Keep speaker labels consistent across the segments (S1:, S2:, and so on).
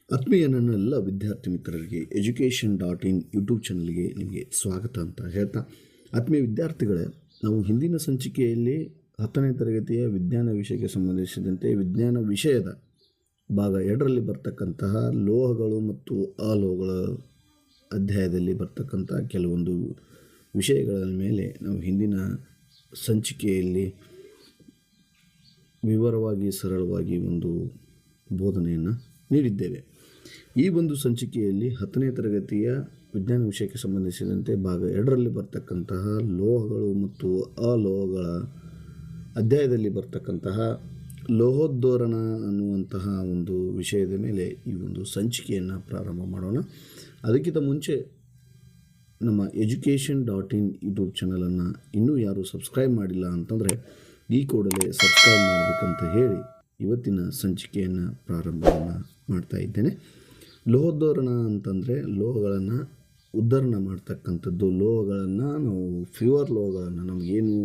S1: ಆತ್ಮೀಯ ನನ್ನೆಲ್ಲ ವಿದ್ಯಾರ್ಥಿ ಮಿತ್ರರಿಗೆ ಎಜುಕೇಷನ್.in ಯೂಟ್ಯೂಬ್ ಚಾನಲ್ಗೆ ನಿಮಗೆ ಸ್ವಾಗತ ಅಂತ ಹೇಳ್ತಾ, ಆತ್ಮೀಯ ವಿದ್ಯಾರ್ಥಿಗಳೇ, ನಾವು ಹಿಂದಿನ ಸಂಚಿಕೆಯಲ್ಲಿ 10ನೇ ತರಗತಿಯ ವಿಜ್ಞಾನ ವಿಷಯಕ್ಕೆ ಸಂಬಂಧಿಸಿದಂತೆ ವಿಜ್ಞಾನ ವಿಷಯದ ಭಾಗ 2ರಲ್ಲಿ ಬರ್ತಕ್ಕಂತಹ ಲೋಹಗಳು ಮತ್ತು ಅಲೋಹಗಳ ಅಧ್ಯಾಯದಲ್ಲಿ ಬರ್ತಕ್ಕಂಥ ಕೆಲವೊಂದು ವಿಷಯಗಳ ಮೇಲೆ ನಾವು ಹಿಂದಿನ ಸಂಚಿಕೆಯಲ್ಲಿ ವಿವರವಾಗಿ ಸರಳವಾಗಿ ಒಂದು ಬೋಧನೆಯನ್ನು ನೀಡಿದ್ದೇವೆ. ಈ ಒಂದು ಸಂಚಿಕೆಯಲ್ಲಿ 10ನೇ ತರಗತಿಯ ವಿಜ್ಞಾನ ವಿಷಯಕ್ಕೆ ಸಂಬಂಧಿಸಿದಂತೆ ಭಾಗ 2ರಲ್ಲಿ ಬರ್ತಕ್ಕಂತಹ ಲೋಹಗಳು ಮತ್ತು ಅಲೋಹಗಳ ಅಧ್ಯಾಯದಲ್ಲಿ ಬರ್ತಕ್ಕಂತಹ ಲೋಹೋದ್ಧೋರಣ ಅನ್ನುವಂತಹ ಒಂದು ವಿಷಯದ ಮೇಲೆ ಈ ಒಂದು ಸಂಚಿಕೆಯನ್ನು ಪ್ರಾರಂಭ ಮಾಡೋಣ. ಅದಕ್ಕಿಂತ ಮುಂಚೆ ನಮ್ಮ ಎಜುಕೇಷನ್.in ಯೂಟ್ಯೂಬ್ ಚಾನಲನ್ನು ಇನ್ನೂ ಯಾರು ಸಬ್ಸ್ಕ್ರೈಬ್ ಮಾಡಿಲ್ಲ ಅಂತಂದರೆ ಈ ಕೂಡಲೇ ಸಬ್ಸ್ಕ್ರೈಬ್ ಮಾಡಬೇಕಂತ ಹೇಳಿ ಇವತ್ತಿನ ಸಂಚಿಕೆಯನ್ನು ಪ್ರಾರಂಭವನ್ನು ಮಾಡ್ತಾ ಇದ್ದೇನೆ. ಲೋಹೋದ್ಧೋರಣ ಅಂತಂದರೆ ಲೋಹಗಳನ್ನು ಉದ್ಧರಣ ಮಾಡ್ತಕ್ಕಂಥದ್ದು. ಲೋಹಗಳನ್ನು ನಾವು ಪ್ಯೂರ್ ಲೋಹಗಳನ್ನು, ನಮಗೇನು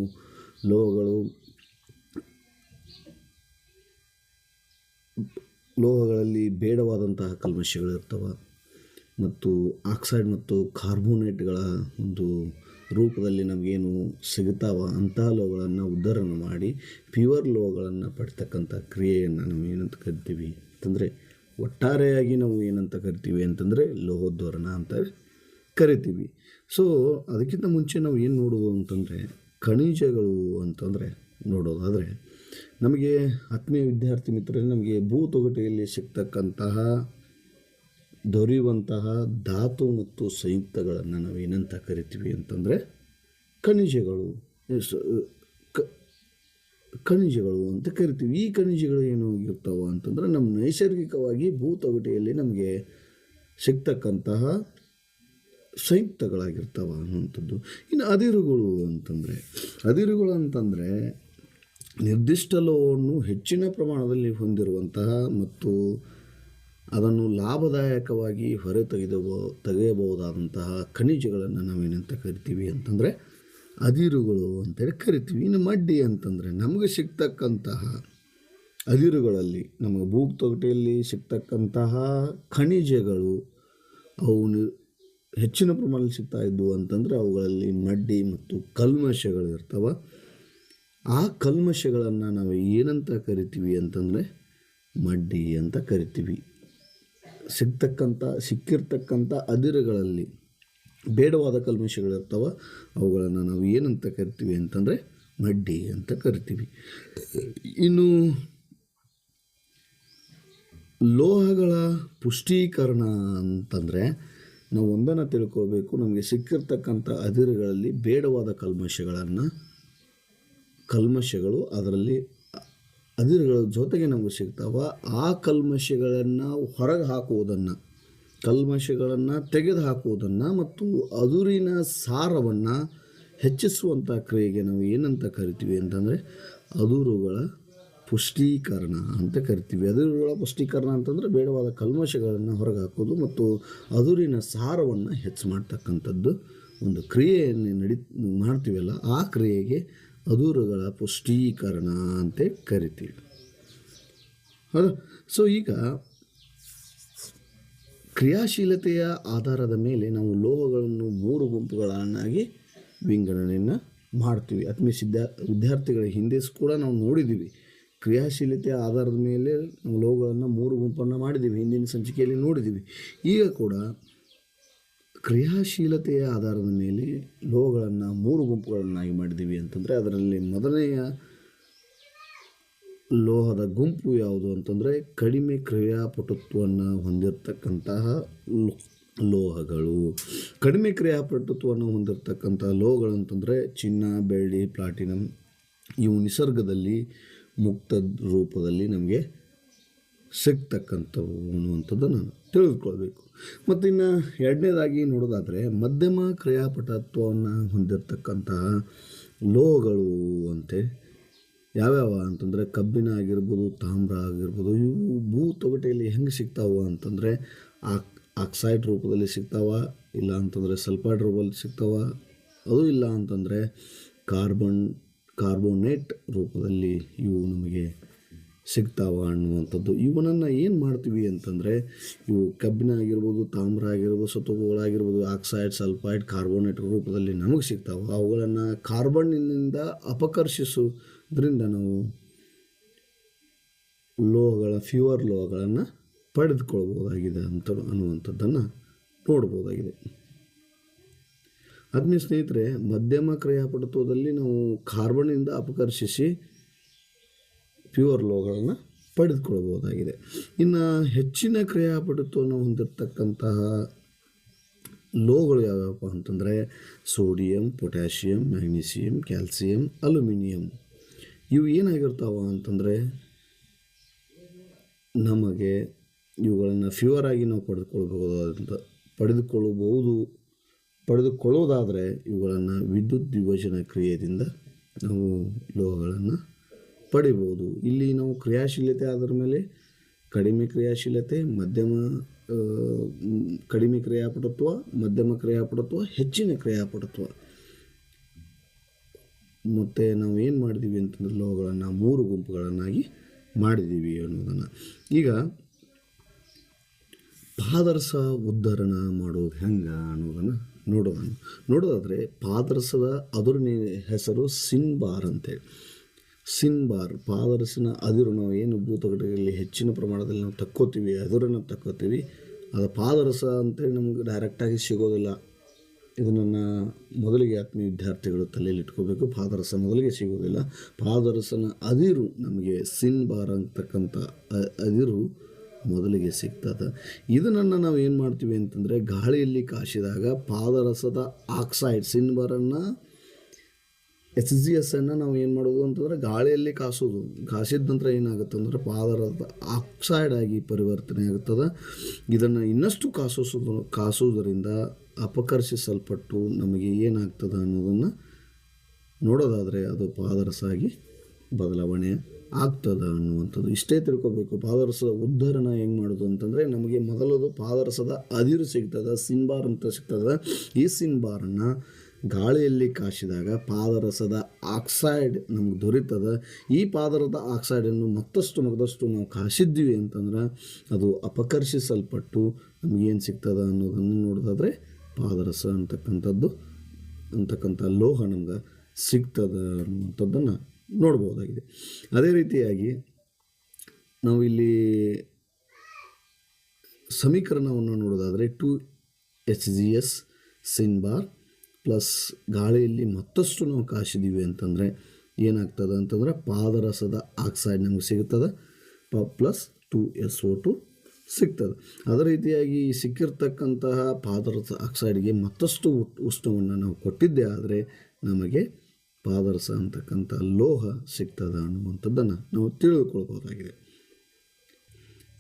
S1: ಲೋಹಗಳಲ್ಲಿ ಬೇಡವಾದಂತಹ ಕಲ್ಮಶಗಳಿರ್ತವೆ ಮತ್ತು ಆಕ್ಸೈಡ್ ಮತ್ತು ಕಾರ್ಬೋನೇಟ್ಗಳ ಒಂದು ರೂಪದಲ್ಲಿ ನಮಗೇನು ಸಿಗುತ್ತಾವ ಅಂತಹ ಲೋಹಗಳನ್ನು ಉದ್ಧರಣ ಮಾಡಿ ಪ್ಯೂರ್ ಲೋಹಗಳನ್ನು ಪಡ್ತಕ್ಕಂಥ ಕ್ರಿಯೆಯನ್ನು ನಾವು ಏನಂತ ಕರಿತೀವಿ ಅಂತಂದರೆ, ಒಟ್ಟಾರೆಯಾಗಿ ನಾವು ಏನಂತ ಕರಿತೀವಿ ಅಂತಂದರೆ ಲೋಹೋದ್ಧೋರಣ ಅಂತ ಕರಿತೀವಿ. ಸೊ ಅದಕ್ಕಿಂತ ಮುಂಚೆ ನಾವು ಏನು ನೋಡೋದು ಅಂತಂದರೆ ಖನಿಜಗಳು ಅಂತಂದರೆ ನೋಡೋದಾದರೆ, ನಮಗೆ ಆತ್ಮೀಯ ವಿದ್ಯಾರ್ಥಿ ಮಿತ್ರರಲ್ಲಿ ನಮಗೆ ಭೂತೊಗಟೆಯಲ್ಲಿ ಸಿಗ್ತಕ್ಕಂತಹ ದೊರೆಯುವಂತಹ ಧಾತು ಮತ್ತು ಸಂಯುಕ್ತಗಳನ್ನು ನಾವು ಏನಂತ ಕರಿತೀವಿ ಅಂತಂದರೆ ಖನಿಜಗಳು ಅಂತ ಕರಿತೀವಿ. ಈ ಖನಿಜಗಳು ಏನು ಇರ್ತಾವೆ ಅಂತಂದರೆ ನಮ್ಮ ನೈಸರ್ಗಿಕವಾಗಿ ಭೂತೊಗಟೆಯಲ್ಲಿ ನಮಗೆ ಸಿಗ್ತಕ್ಕಂತಹ ಸಂಯುಕ್ತಗಳಾಗಿರ್ತಾವೆ ಅನ್ನುವಂಥದ್ದು. ಇನ್ನು ಅದಿರುಗಳು ಅಂತಂದರೆ ನಿರ್ದಿಷ್ಟ ಲೋಹವನ್ನು ಹೆಚ್ಚಿನ ಪ್ರಮಾಣದಲ್ಲಿ ಹೊಂದಿರುವಂತಹ ಮತ್ತು ಅದನ್ನು ಲಾಭದಾಯಕವಾಗಿ ತೆಗೆಯಬಹುದಾದಂತಹ ಖನಿಜಗಳನ್ನು ನಾವೇನಂತ ಕರಿತೀವಿ ಅಂತಂದರೆ ಅದಿರುಗಳು ಅಂತೇಳಿ ಕರಿತೀವಿ. ಇನ್ನು ಮಡ್ಡಿ ಅಂತಂದರೆ ನಮಗೆ ಸಿಗ್ತಕ್ಕಂತಹ ಅದಿರುಗಳಲ್ಲಿ ನಮಗೆ ಭೂತೊಗಟೆಯಲ್ಲಿ ಸಿಗ್ತಕ್ಕಂತಹ ಖನಿಜಗಳು ಅವು ಹೆಚ್ಚಿನ ಪ್ರಮಾಣದಲ್ಲಿ ಸಿಗ್ತಾ ಇದ್ದವು ಅಂತಂದರೆ ಅವುಗಳಲ್ಲಿ ಮಡ್ಡಿ ಮತ್ತು ಕಲ್ಮಶಗಳು ಇರ್ತವೆ. ಆ ಕಲ್ಮಶಗಳನ್ನು ನಾವು ಏನಂತ ಕರಿತೀವಿ ಅಂತಂದರೆ ಮಡ್ಡಿ ಅಂತ ಕರಿತೀವಿ. ಸಿಕ್ಕಿರ್ತಕ್ಕಂಥ ಅದಿರುಗಳಲ್ಲಿ ಬೇಡವಾದ ಕಲ್ಮಶಗಳಿರ್ತವೆ, ಅವುಗಳನ್ನು ನಾವು ಏನಂತ ಕರಿತೀವಿ ಅಂತಂದರೆ ಮಡ್ಡಿ ಅಂತ ಕರಿತೀವಿ. ಇನ್ನು ಲೋಹಗಳ ಪುಷ್ಟೀಕರಣ ಅಂತಂದರೆ ನಾವು ಒಂದನ್ನು ತಿಳ್ಕೊಳ್ಬೇಕು, ನಮಗೆ ಸಿಕ್ಕಿರ್ತಕ್ಕಂಥ ಅದಿರುಗಳಲ್ಲಿ ಬೇಡವಾದ ಕಲ್ಮಶಗಳು ಅದರಲ್ಲಿ ಅದಿರುಗಳ ಜೊತೆಗೆ ನಮಗೆ ಸಿಗ್ತಾವೆ. ಆ ಕಲ್ಮಶಗಳನ್ನು ಹೊರಗೆ ಹಾಕುವುದನ್ನು, ಕಲ್ಮಶಗಳನ್ನು ತೆಗೆದು ಹಾಕುವುದನ್ನು ಮತ್ತು ಅದುರಿನ ಸಾರವನ್ನು ಹೆಚ್ಚಿಸುವಂಥ ಕ್ರಿಯೆಗೆ ನಾವು ಏನಂತ ಕರಿತೀವಿ ಅಂತಂದರೆ ಅದುರುಗಳ ಪುಷ್ಟೀಕರಣ ಅಂತ ಕರಿತೀವಿ. ಅದುರುಗಳ ಪುಷ್ಟೀಕರಣ ಅಂತಂದರೆ ಬೇಡವಾದ ಕಲ್ಮಶಗಳನ್ನು ಹೊರಗೆ ಹಾಕೋದು ಮತ್ತು ಅದುರಿನ ಸಾರವನ್ನು ಹೆಚ್ಚು ಮಾಡ್ತಕ್ಕಂಥದ್ದು ಒಂದು ಕ್ರಿಯೆಯನ್ನು ಮಾಡ್ತೀವಲ್ಲ, ಆ ಕ್ರಿಯೆಗೆ ಅದುರುಗಳ ಪುಷ್ಟೀಕರಣ ಅಂತ ಕರಿತೀವಿ. ಹೌದಾ? ಸೊ ಈಗ ಕ್ರಿಯಾಶೀಲತೆಯ ಆಧಾರದ ಮೇಲೆ ನಾವು ಲೋಹಗಳನ್ನು 3 ಗುಂಪುಗಳನ್ನಾಗಿ ವಿಂಗಡಣೆಯನ್ನು ಮಾಡ್ತೀವಿ. ಆತ್ಮೀಯ ವಿದ್ಯಾರ್ಥಿಗಳ ಹಿಂದೆ ಕೂಡ ನಾವು ನೋಡಿದ್ದೀವಿ, ಕ್ರಿಯಾಶೀಲತೆಯ ಆಧಾರದ ಮೇಲೆ ನಾವು ಲೋಹಗಳನ್ನು 3 ಗುಂಪನ್ನು ಮಾಡಿದ್ದೀವಿ, ಹಿಂದಿನ ಸಂಚಿಕೆಯಲ್ಲಿ ನೋಡಿದ್ದೀವಿ. ಈಗ ಕೂಡ ಕ್ರಿಯಾಶೀಲತೆಯ ಆಧಾರದ ಮೇಲೆ ಲೋಹಗಳನ್ನು 3 ಗುಂಪುಗಳನ್ನಾಗಿ ಮಾಡಿದ್ದೀವಿ ಅಂತಂದರೆ ಅದರಲ್ಲಿ ಮೊದಲನೆಯ ಲೋಹದ ಗುಂಪು ಯಾವುದು ಅಂತಂದರೆ ಕಡಿಮೆ ಕ್ರಿಯಾಪಟುತ್ವವನ್ನು ಹೊಂದಿರತಕ್ಕಂತಹ ಲೋಹಗಳು. ಕಡಿಮೆ ಕ್ರಿಯಾಪಟುತ್ವವನ್ನು ಹೊಂದಿರತಕ್ಕಂಥ ಲೋಹಗಳು ಅಂತಂದರೆ ಚಿನ್ನ, ಬೆಳ್ಳಿ, ಪ್ಲಾಟಿನಮ್, ಇವು ನಿಸರ್ಗದಲ್ಲಿ ಮುಕ್ತ ರೂಪದಲ್ಲಿ ನಮಗೆ ಸಿಗ್ತಕ್ಕಂಥವು ಅನ್ನುವಂಥದ್ದನ್ನು ತಿಳಿದುಕೊಳ್ಬೇಕು. ಮತ್ತು ಇನ್ನು ಎರಡನೇದಾಗಿ ನೋಡೋದಾದರೆ ಮಧ್ಯಮ ಕ್ರಿಯಾಪಟುತ್ವವನ್ನು ಹೊಂದಿರತಕ್ಕಂತಹ ಲೋಹಗಳು ಅಂತೆ ಯಾವ್ಯಾವ ಅಂತಂದರೆ ಕಬ್ಬಿಣ ಆಗಿರ್ಬೋದು, ತಾಮ್ರ ಆಗಿರ್ಬೋದು. ಇವು ಭೂತೊಗಟೆಯಲ್ಲಿ ಹೆಂಗೆ ಸಿಗ್ತಾವೆ ಅಂತಂದರೆ ಆಕ್ಸೈಡ್ ರೂಪದಲ್ಲಿ ಸಿಗ್ತಾವ, ಇಲ್ಲ ಅಂತಂದರೆ ಸಲ್ಫೈಡ್ ರೂಪದಲ್ಲಿ ಸಿಗ್ತಾವ, ಅದು ಇಲ್ಲ ಅಂತಂದರೆ ಕಾರ್ಬೋನೇಟ್ ರೂಪದಲ್ಲಿ ಇವು ನಮಗೆ ಸಿಗ್ತಾವ ಅನ್ನುವಂಥದ್ದು. ಇವನನ್ನು ಏನು ಮಾಡ್ತೀವಿ ಅಂತಂದರೆ, ಇವು ಕಬ್ಬಿಣ ಆಗಿರ್ಬೋದು, ತಾಮ್ರ ಆಗಿರ್ಬೋದು, ಸತುವುಗಳಾಗಿರ್ಬೋದು, ಆಕ್ಸೈಡ್, ಸಲ್ಫೈಡ್, ಕಾರ್ಬೋನೇಟ್ ರೂಪದಲ್ಲಿ ನಮಗೆ ಸಿಗ್ತಾವೆ. ಅವುಗಳನ್ನು ಕಾರ್ಬನ್ನಿಂದ ಅಪಕರ್ಷಿಸೋದ್ರಿಂದ ನಾವು ಫ್ಯೂವರ್ ಲೋಹಗಳನ್ನು ಪಡೆದುಕೊಳ್ಬೋದಾಗಿದೆ ಅನ್ನುವಂಥದ್ದನ್ನು ನೋಡ್ಬೋದಾಗಿದೆ. ಆತ್ಮೀಯ ಸ್ನೇಹಿತರೆ, ಮಧ್ಯಮ ಕ್ರಿಯಾಪಟುತ್ವದಲ್ಲಿ ನಾವು ಕಾರ್ಬನ್ನಿಂದ ಅಪಕರ್ಷಿಸಿ ಪ್ಯೂರ್ ಲೋಹಗಳನ್ನು ಪಡೆದುಕೊಳ್ಬೋದಾಗಿದೆ. ಇನ್ನು ಹೆಚ್ಚಿನ ಕ್ರಿಯಾಪಟುತ್ವವನ್ನು ಹೊಂದಿರತಕ್ಕಂತಹ ಲೋಹಗಳು ಯಾವ್ಯಾವಪ್ಪ ಅಂತಂದರೆ sodium, potassium, magnesium, calcium, aluminium. ಇವು ಏನಾಗಿರ್ತಾವ ಅಂತಂದರೆ ನಮಗೆ ಇವುಗಳನ್ನು ಫ್ಯೂವರಾಗಿ ನಾವು ಪಡೆದುಕೊಳ್ಳುವುದಾದರೆ ಇವುಗಳನ್ನು ವಿದ್ಯುತ್ ವಿಭಜನಾ ಕ್ರಿಯೆಯಿಂದ ನಾವು ಲೋಹಗಳನ್ನು ಪಡಿಬೋದು. ಇಲ್ಲಿ ನಾವು ಕ್ರಿಯಾಶೀಲತೆ ಅದರ ಮೇಲೆ ಕಡಿಮೆ ಕ್ರಿಯಾಶೀಲತೆ, ಕಡಿಮೆ ಕ್ರಿಯಾಪಟುತ್ವ, ಮಧ್ಯಮ ಕ್ರಿಯಾಪಟುತ್ವ, ಹೆಚ್ಚಿನ ಕ್ರಿಯಾಪಟುತ್ವ. ಮತ್ತು ನಾವು ಏನು ಮಾಡಿದ್ದೀವಿ ಅಂತಂದ್ರೆ ಲೋಹಗಳನ್ನು 3 ಗುಂಪುಗಳನ್ನಾಗಿ ಮಾಡಿದ್ದೀವಿ ಅನ್ನೋದನ್ನು. ಈಗ ಪಾದರಸ ಉದ್ಧರಣ ಮಾಡೋದು ಹೆಂಗೆ ಅನ್ನೋದನ್ನು ನೋಡೋದಾದರೆ ಪಾದರಸದ ಅದುರಿನ ಹೆಸರು ಸಿನ್ಬಾರ್ ಅಂತೇಳಿ. ಸಿನ್ಬಾರ್ ಪಾದರಸಿನ ಅದಿರು, ನಾವು ಏನು ಭೂತಗಡೆಯಲ್ಲಿ ಹೆಚ್ಚಿನ ಪ್ರಮಾಣದಲ್ಲಿ ನಾವು ತಕ್ಕೋತೀವಿ, ಅದುರನ್ನು ತಕ್ಕೋತೀವಿ, ಅದು ಪಾದರಸ ಅಂತೇಳಿ ನಮಗೆ ಡೈರೆಕ್ಟಾಗಿ ಸಿಗೋದಿಲ್ಲ. ಇದನ್ನು ಮೊದಲಿಗೆ ಆತ್ಮೀಯ ವಿದ್ಯಾರ್ಥಿಗಳು ತಲೆಯಲ್ಲಿ ಇಟ್ಕೋಬೇಕು. ಪಾದರಸ ಮೊದಲಿಗೆ ಸಿಗೋದಿಲ್ಲ. ಪಾದರಸನ ಅದಿರು ನಮಗೆ ಸಿನ್ಬಾರ್ ಅಂತಕ್ಕಂಥ ಅದಿರು ಮೊದಲಿಗೆ ಸಿಗ್ತದೆ. ಇದನ್ನು ನಾವು ಏನು ಮಾಡ್ತೀವಿ ಅಂತಂದರೆ ಗಾಳಿಯಲ್ಲಿ ಕಾಸಿದಾಗ ಪಾದರಸದ ಆಕ್ಸೈಡ್ ಸಿನ್ಬಾರನ್ನು HCS ನಾವು ಏನು ಮಾಡೋದು ಅಂತಂದರೆ ಗಾಳಿಯಲ್ಲಿ ಕಾಸಿದ ನಂತರ ಏನಾಗುತ್ತೆ ಅಂದರೆ ಪಾದರದ ಆಕ್ಸೈಡ್ ಆಗಿ ಪರಿವರ್ತನೆ ಆಗುತ್ತದೆ. ಇದನ್ನು ಇನ್ನಷ್ಟು ಕಾಸೋದರಿಂದ ಅಪಕರ್ಷಿಸಲ್ಪಟ್ಟು ನಮಗೆ ಏನಾಗ್ತದೆ ಅನ್ನೋದನ್ನು ನೋಡೋದಾದರೆ ಅದು ಪಾದರಸ ಆಗಿ ಬದಲಾವಣೆ ಆಗ್ತದೆ ಅನ್ನುವಂಥದ್ದು. ಇಷ್ಟೇ ತಿಳ್ಕೊಬೇಕು. ಪಾದರಸದ ಉದ್ಧರಣ ಹೆಂಗೆ ಮಾಡೋದು ಅಂತಂದರೆ ನಮಗೆ ಮೊದಲದು ಪಾದರಸದ ಅದಿರು ಸಿಗ್ತದೆ, ಸಿನ್ಬಾರ್ ಅಂತ ಸಿಗ್ತದೆ. ಈ ಸಿನ್ಬಾರನ್ನು ಗಾಳಿಯಲ್ಲಿ ಕಾಸಿದಾಗ ಪಾದರಸದ ಆಕ್ಸೈಡ್ ನಮ್ಗೆ ದೊರೀತದೆ. ಈ ಪಾದರದ ಆಕ್ಸೈಡನ್ನು ಮತ್ತಷ್ಟು ನಾವು ಕಾಸಿದ್ದೀವಿ ಅಂತಂದ್ರೆ ಅದು ಅಪಕರ್ಷಿಸಲ್ಪಟ್ಟು ನಮಗೇನು ಸಿಗ್ತದೆ ಅನ್ನೋದನ್ನು ನೋಡೋದಾದರೆ ಪಾದರಸ ಅಂತಕ್ಕಂಥ ಲೋಹ ನಮ್ಗೆ ಸಿಗ್ತದೆ ಅನ್ನುವಂಥದ್ದನ್ನು ನೋಡ್ಬೋದಾಗಿದೆ. ಅದೇ ರೀತಿಯಾಗಿ ನಾವು ಇಲ್ಲಿ ಸಮೀಕರಣವನ್ನು ನೋಡೋದಾದರೆ 2HCS ಸಿನ್ಬಾರ್ ಪ್ಲಸ್ ಗಾಳಿಯಲ್ಲಿ ಮತ್ತಷ್ಟು ನಾವು ಕಾಸಿದ್ದೀವಿ ಅಂತಂದರೆ ಏನಾಗ್ತದೆ ಅಂತಂದರೆ ಪಾದರಸದ ಆಕ್ಸೈಡ್ ನಮಗೆ ಸಿಗ್ತದೆ ಪ್ಲಸ್ 2SO2 ಸಿಗ್ತದೆ. ಅದೇ ರೀತಿಯಾಗಿ ಸಿಕ್ಕಿರ್ತಕ್ಕಂತಹ ಪಾದರಸ ಆಕ್ಸೈಡ್ಗೆ ಮತ್ತಷ್ಟು ಉಷ್ಣವನ್ನು ನಾವು ಕೊಟ್ಟಿದ್ದೇ ಆದರೆ ನಮಗೆ ಪಾದರಸ ಅಂತಕ್ಕಂಥ ಲೋಹ ಸಿಗ್ತದೆ ಅನ್ನುವಂಥದ್ದನ್ನು ನಾವು ತಿಳಿದುಕೊಳ್ಬೋದಾಗಿದೆ.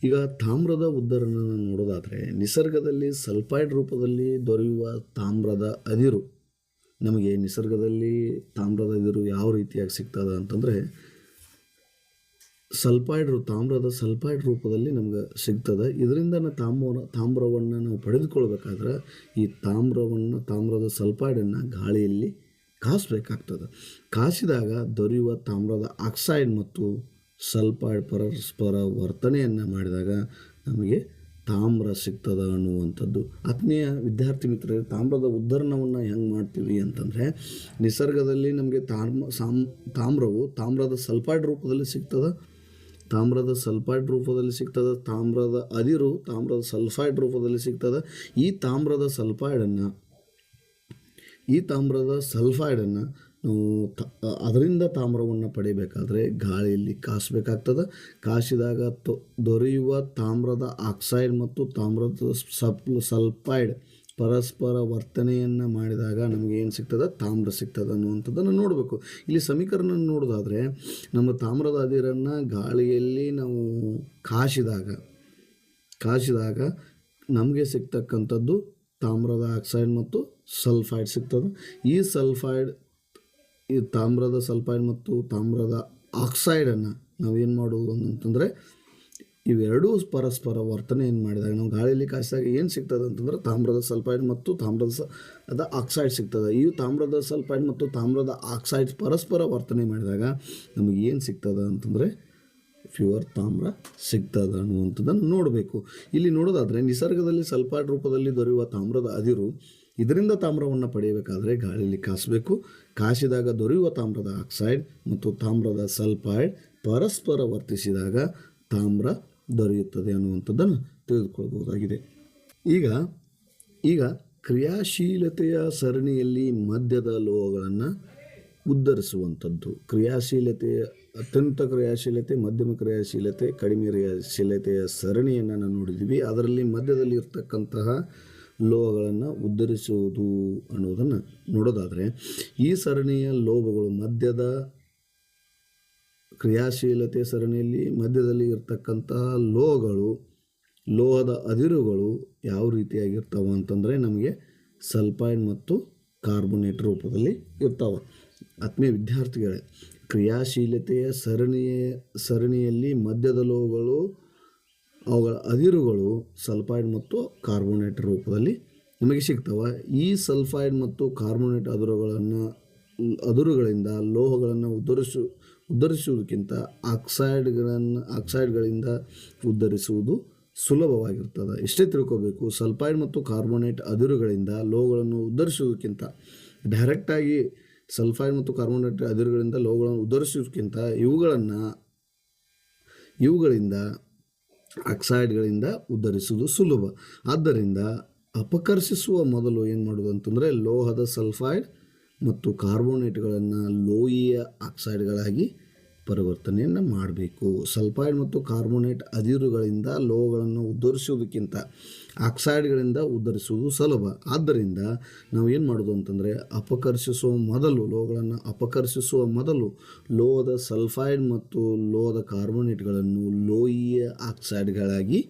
S1: ಈಗ ತಾಮ್ರದ ಉದ್ಧರಣ ನೋಡೋದಾದರೆ ನಿಸರ್ಗದಲ್ಲಿ ಸಲ್ಫೈಡ್ ರೂಪದಲ್ಲಿ ದೊರೆಯುವ ತಾಮ್ರದ ಅದಿರು ನಮಗೆ ನಿಸರ್ಗದಲ್ಲಿ ತಾಮ್ರದ ಅದಿರು ಯಾವ ರೀತಿಯಾಗಿ ಸಿಗ್ತದೆ ಅಂತಂದರೆ ತಾಮ್ರದ ಸಲ್ಫೈಡ್ ರೂಪದಲ್ಲಿ ನಮ್ಗೆ ಸಿಗ್ತದೆ. ಇದರಿಂದ ತಾಮ್ರವನ್ನು ನಾವು ಪಡೆದುಕೊಳ್ಬೇಕಾದ್ರೆ ಈ ತಾಮ್ರದ ಸಲ್ಫೈಡನ್ನು ಗಾಳಿಯಲ್ಲಿ ಕಾಸಬೇಕಾಗ್ತದೆ. ಕಾಸಿದಾಗ ದೊರೆಯುವ ತಾಮ್ರದ ಆಕ್ಸೈಡ್ ಮತ್ತು ಸಲ್ಫೈಡ್ ಪರಸ್ಪರ ವರ್ತನೆಯನ್ನು ಮಾಡಿದಾಗ ನಮಗೆ ತಾಮ್ರ ಸಿಗ್ತದೆ ಅನ್ನುವಂಥದ್ದು. ಆತ್ಮೀಯ ವಿದ್ಯಾರ್ಥಿ ಮಿತ್ರರೇ, ತಾಮ್ರದ ಉದ್ಧರಣವನ್ನು ಹೆಂಗೆ ಮಾಡ್ತೀವಿ ಅಂತಂದರೆ ನಿಸರ್ಗದಲ್ಲಿ ನಮಗೆ ತಾಮ್ರವು ತಾಮ್ರದ ಸಲ್ಫೈಡ್ ರೂಪದಲ್ಲಿ ಸಿಗ್ತದೆ. ತಾಮ್ರದ ಅದಿರು ತಾಮ್ರದ ಸಲ್ಫೈಡ್ ರೂಪದಲ್ಲಿ ಸಿಗ್ತದೆ. ಈ ತಾಮ್ರದ ಸಲ್ಫೈಡನ್ನು ನಾವು ಅದರಿಂದ ತಾಮ್ರವನ್ನು ಪಡಿಬೇಕಾದ್ರೆ ಗಾಳಿಯಲ್ಲಿ ಕಾಸಬೇಕಾಗ್ತದೆ. ಕಾಸಿದಾಗ ದೊರೆಯುವ ತಾಮ್ರದ ಆಕ್ಸೈಡ್ ಮತ್ತು ತಾಮ್ರದ ಸಲ್ಫೈಡ್ ಪರಸ್ಪರ ವರ್ತನೆಯನ್ನು ಮಾಡಿದಾಗ ನಮಗೆ ಏನು ಸಿಗ್ತದೆ, ತಾಮ್ರ ಸಿಗ್ತದೆ ಅನ್ನುವಂಥದ್ದನ್ನು ನೋಡಬೇಕು. ಇಲ್ಲಿ ಸಮೀಕರಣ ನೋಡೋದಾದರೆ ನಮ್ಮ ತಾಮ್ರದ ಅದಿರನ್ನು ಗಾಳಿಯಲ್ಲಿ ನಾವು ಕಾಸಿದಾಗ ನಮಗೆ ಸಿಗ್ತಕ್ಕಂಥದ್ದು ತಾಮ್ರದ ಆಕ್ಸೈಡ್ ಮತ್ತು ಸಲ್ಫೈಡ್ ಸಿಗ್ತದೆ. ಈ ತಾಮ್ರದ ಸಲ್ಫೈಡ್ ಮತ್ತು ತಾಮ್ರದ ಆಕ್ಸೈಡನ್ನು ನಾವೇನು ಮಾಡೋದು ಅಂತಂದರೆ ಇವೆರಡೂ ಪರಸ್ಪರ ವರ್ತನೆಯನ್ನು ಮಾಡಿದಾಗ ನಾವು ಗಾಳಿಯಲ್ಲಿ ಕಾಸಿದಾಗ ಏನು ಸಿಗ್ತದೆ ಅಂತಂದರೆ ತಾಮ್ರದ ಸಲ್ಫೈಡ್ ಮತ್ತು ತಾಮ್ರದ ಆಕ್ಸೈಡ್ ಸಿಗ್ತದೆ. ಈ ತಾಮ್ರದ ಸಲ್ಫೈಡ್ ಮತ್ತು ತಾಮ್ರದ ಆಕ್ಸೈಡ್ ಪರಸ್ಪರ ವರ್ತನೆ ಮಾಡಿದಾಗ ನಮಗೆ ಏನು ಸಿಗ್ತದೆ ಅಂತಂದರೆ ಪ್ಯೂರ್ ತಾಮ್ರ ಸಿಗ್ತದೆ ಅನ್ನುವಂಥದ್ದನ್ನು ನೋಡಬೇಕು. ಇಲ್ಲಿ ನೋಡೋದಾದರೆ ನಿಸರ್ಗದಲ್ಲಿ ಸಲ್ಫೈಡ್ ರೂಪದಲ್ಲಿ ದೊರೆಯುವ ತಾಮ್ರದ ಅದಿರು, ಇದರಿಂದ ತಾಮ್ರವನ್ನು ಪಡೆಯಬೇಕಾದರೆ ಗಾಳಿಯಲ್ಲಿ ಕಾಸಬೇಕು. ಕಾಸಿದಾಗ ದೊರೆಯುವ ತಾಮ್ರದ ಆಕ್ಸೈಡ್ ಮತ್ತು ತಾಮ್ರದ ಸಲ್ಫೈಡ್ ಪರಸ್ಪರ ವರ್ತಿಸಿದಾಗ ತಾಮ್ರ ದೊರೆಯುತ್ತದೆ ಅನ್ನುವಂಥದ್ದನ್ನು ತಿಳಿದುಕೊಳ್ಬಹುದಾಗಿದೆ. ಈಗ ಕ್ರಿಯಾಶೀಲತೆಯ ಸರಣಿಯಲ್ಲಿ ಮಧ್ಯದ ಲೋಹಗಳನ್ನು ಉದ್ಧರಿಸುವಂಥದ್ದು. ಕ್ರಿಯಾಶೀಲತೆಯ ಅತ್ಯಂತ ಕ್ರಿಯಾಶೀಲತೆ, ಮಧ್ಯಮ ಕ್ರಿಯಾಶೀಲತೆ, ಕಡಿಮೆ ಕ್ರಿಯಾಶೀಲತೆಯ ಸರಣಿಯನ್ನು ನಾವು ನೋಡಿದ್ದೀವಿ. ಅದರಲ್ಲಿ ಮಧ್ಯದಲ್ಲಿ ಇರ್ತಕ್ಕಂತಹ ಲೋಹಗಳನ್ನು ಉದ್ಧರಿಸುವುದು ಅನ್ನೋದನ್ನು ನೋಡೋದಾದರೆ, ಈ ಸರಣಿಯ ಲೋಹಗಳು ಮಧ್ಯದ ಕ್ರಿಯಾಶೀಲತೆ ಸರಣಿಯಲ್ಲಿ ಮಧ್ಯದಲ್ಲಿ ಇರ್ತಕ್ಕಂತಹ ಲೋಹದ ಅದಿರುಗಳು ಯಾವ ರೀತಿಯಾಗಿರ್ತಾವೆ ಅಂತಂದರೆ ನಮಗೆ ಸಲ್ಫೈಡ್ ಮತ್ತು ಕಾರ್ಬೋನೇಟ್ ರೂಪದಲ್ಲಿ ಇರ್ತಾವೆ. ಆತ್ಮೀಯ ವಿದ್ಯಾರ್ಥಿಗಳೇ, ಕ್ರಿಯಾಶೀಲತೆಯ ಸರಣಿಯಲ್ಲಿ ಮಧ್ಯದ ಲೋಹಗಳು, ಅವುಗಳ ಅದಿರುಗಳು ಸಲ್ಫೈಡ್ ಮತ್ತು ಕಾರ್ಬೋನೇಟ್ ರೂಪದಲ್ಲಿ ನಮಗೆ ಸಿಗ್ತವೆ. ಈ ಸಲ್ಫೈಡ್ ಮತ್ತು ಕಾರ್ಬೋನೇಟ್ ಅದುರುಗಳಿಂದ ಲೋಹಗಳನ್ನು ಉದ್ಧರಿಸುವುದಕ್ಕಿಂತ ಆಕ್ಸೈಡ್ಗಳಿಂದ ಉದ್ಧರಿಸುವುದು ಸುಲಭವಾಗಿರ್ತದೆ. ಇಷ್ಟೇ ತಿಳ್ಕೋಬೇಕು. ಸಲ್ಫೈಡ್ ಮತ್ತು ಕಾರ್ಬೋನೇಟ್ ಅದಿರುಗಳಿಂದ ಲೋಹಗಳನ್ನು ಉದ್ಧರಿಸುವುದಕ್ಕಿಂತ, ಡೈರೆಕ್ಟಾಗಿ ಸಲ್ಫೈಡ್ ಮತ್ತು ಕಾರ್ಬೋನೇಟ್ ಅದಿರುಗಳಿಂದ ಲೋಹಗಳನ್ನು ಉದ್ಧರಿಸುವುದಕ್ಕಿಂತ ಇವುಗಳಿಂದ ಆಕ್ಸೈಡ್ಗಳಿಂದ ಉದ್ಧರಿಸುವುದು ಸುಲಭ. ಆದ್ದರಿಂದ ಅಪಕರ್ಷಿಸುವ ಮೊದಲು ಏನು ಮಾಡೋದು ಅಂತಂದರೆ, ಲೋಹದ ಸಲ್ಫೈಡ್ ಮತ್ತು ಕಾರ್ಬೋನೇಟ್ಗಳನ್ನು ಲೋಹೀಯ ಆಕ್ಸೈಡ್ಗಳಾಗಿ ಪರಿವರ್ತನೆಯನ್ನು ಮಾಡಬೇಕು. ಸಲ್ಫೈಡ್ ಮತ್ತು ಕಾರ್ಬೋನೇಟ್ ಅದಿರುಗಳಿಂದ ಲೋಹಗಳನ್ನು ಉದ್ಧರಿಸುವುದಕ್ಕಿಂತ ಆಕ್ಸೈಡ್ಗಳಿಂದ ಉದ್ಧರಿಸುವುದು ಸುಲಭ. ಆದ್ದರಿಂದ ನಾವು ಏನು ಮಾಡೋದು ಅಂತಂದರೆ, ಲೋಹಗಳನ್ನು ಅಪಕರ್ಷಿಸುವ ಮೊದಲು ಲೋಹದ ಸಲ್ಫೈಡ್ ಮತ್ತು ಲೋಹದ ಕಾರ್ಬೋನೇಟ್ಗಳನ್ನು ಲೋಹೀಯ ಆಕ್ಸೈಡ್ಗಳಾಗಿ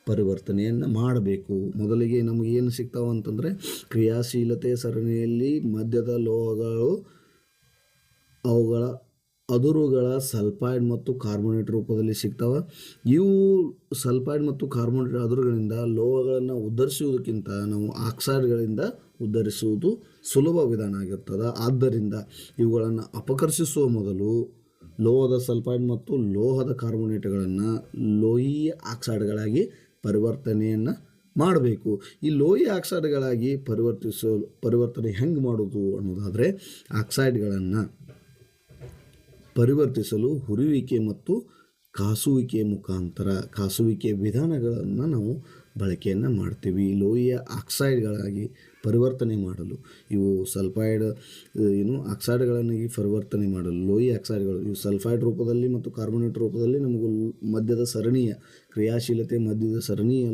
S1: ಪರಿವರ್ತನೆಯನ್ನು ಮಾಡಬೇಕು. ಮೊದಲಿಗೆ ನಮಗೆ ಏನು ಸಿಗ್ತಾವೆ ಅಂತಂದರೆ, ಕ್ರಿಯಾಶೀಲತೆ ಸರಣಿಯಲ್ಲಿ ಮಧ್ಯದ ಲೋಹಗಳು, ಅವುಗಳ ಅದುರುಗಳ ಸಲ್ಫೈಡ್ ಮತ್ತು ಕಾರ್ಬೋನೇಟ್ ರೂಪದಲ್ಲಿ ಸಿಗ್ತವೆ. ಇವು ಸಲ್ಫೈಡ್ ಮತ್ತು ಕಾರ್ಬೋನೇಟ್ ಅದುರುಗಳಿಂದ ಲೋಹಗಳನ್ನು ಉದ್ಧರಿಸುವುದಕ್ಕಿಂತ ನಾವು ಆಕ್ಸೈಡ್ಗಳಿಂದ ಉದ್ಧರಿಸುವುದು ಸುಲಭ ವಿಧಾನ ಆಗಿರ್ತದೆ. ಆದ್ದರಿಂದ ಇವುಗಳನ್ನು ಅಪಕರ್ಷಿಸುವ ಮೊದಲು ಲೋಹದ ಸಲ್ಫೈಡ್ ಮತ್ತು ಲೋಹದ ಕಾರ್ಬೋನೇಟ್ಗಳನ್ನು ಲೋಹೀಯ ಆಕ್ಸೈಡ್ಗಳಾಗಿ ಪರಿವರ್ತನೆಯನ್ನು ಮಾಡಬೇಕು. ಈ ಲೋಹೀಯ ಆಕ್ಸೈಡ್ಗಳಾಗಿ ಪರಿವರ್ತನೆ ಹೆಂಗೆ ಮಾಡೋದು ಅನ್ನೋದಾದರೆ, ಆಕ್ಸೈಡ್ಗಳನ್ನು ಪರಿವರ್ತಿಸಲು ಹುರಿಯುವಿಕೆ ಮತ್ತು ಕಾಸುವಿಕೆ ವಿಧಾನಗಳನ್ನು ನಾವು ಬಳಕೆಯನ್ನು ಮಾಡ್ತೀವಿ. ಲೋಹೀಯ ಆಕ್ಸೈಡ್ಗಳಾಗಿ ಪರಿವರ್ತನೆ ಮಾಡಲು ಇವು ಸಲ್ಫೈಡ್ ಆಕ್ಸೈಡ್ಗಳನ್ನಾಗಿ ಪರಿವರ್ತನೆ ಮಾಡಲು ಲೋಹೀಯ ಆಕ್ಸೈಡ್ಗಳು ಇವು ಸಲ್ಫೈಡ್ ರೂಪದಲ್ಲಿ ಮತ್ತು ಕಾರ್ಬೋನೇಟ್ ರೂಪದಲ್ಲಿ ನಮಗೂ ಮಧ್ಯದ ಸರಣಿಯ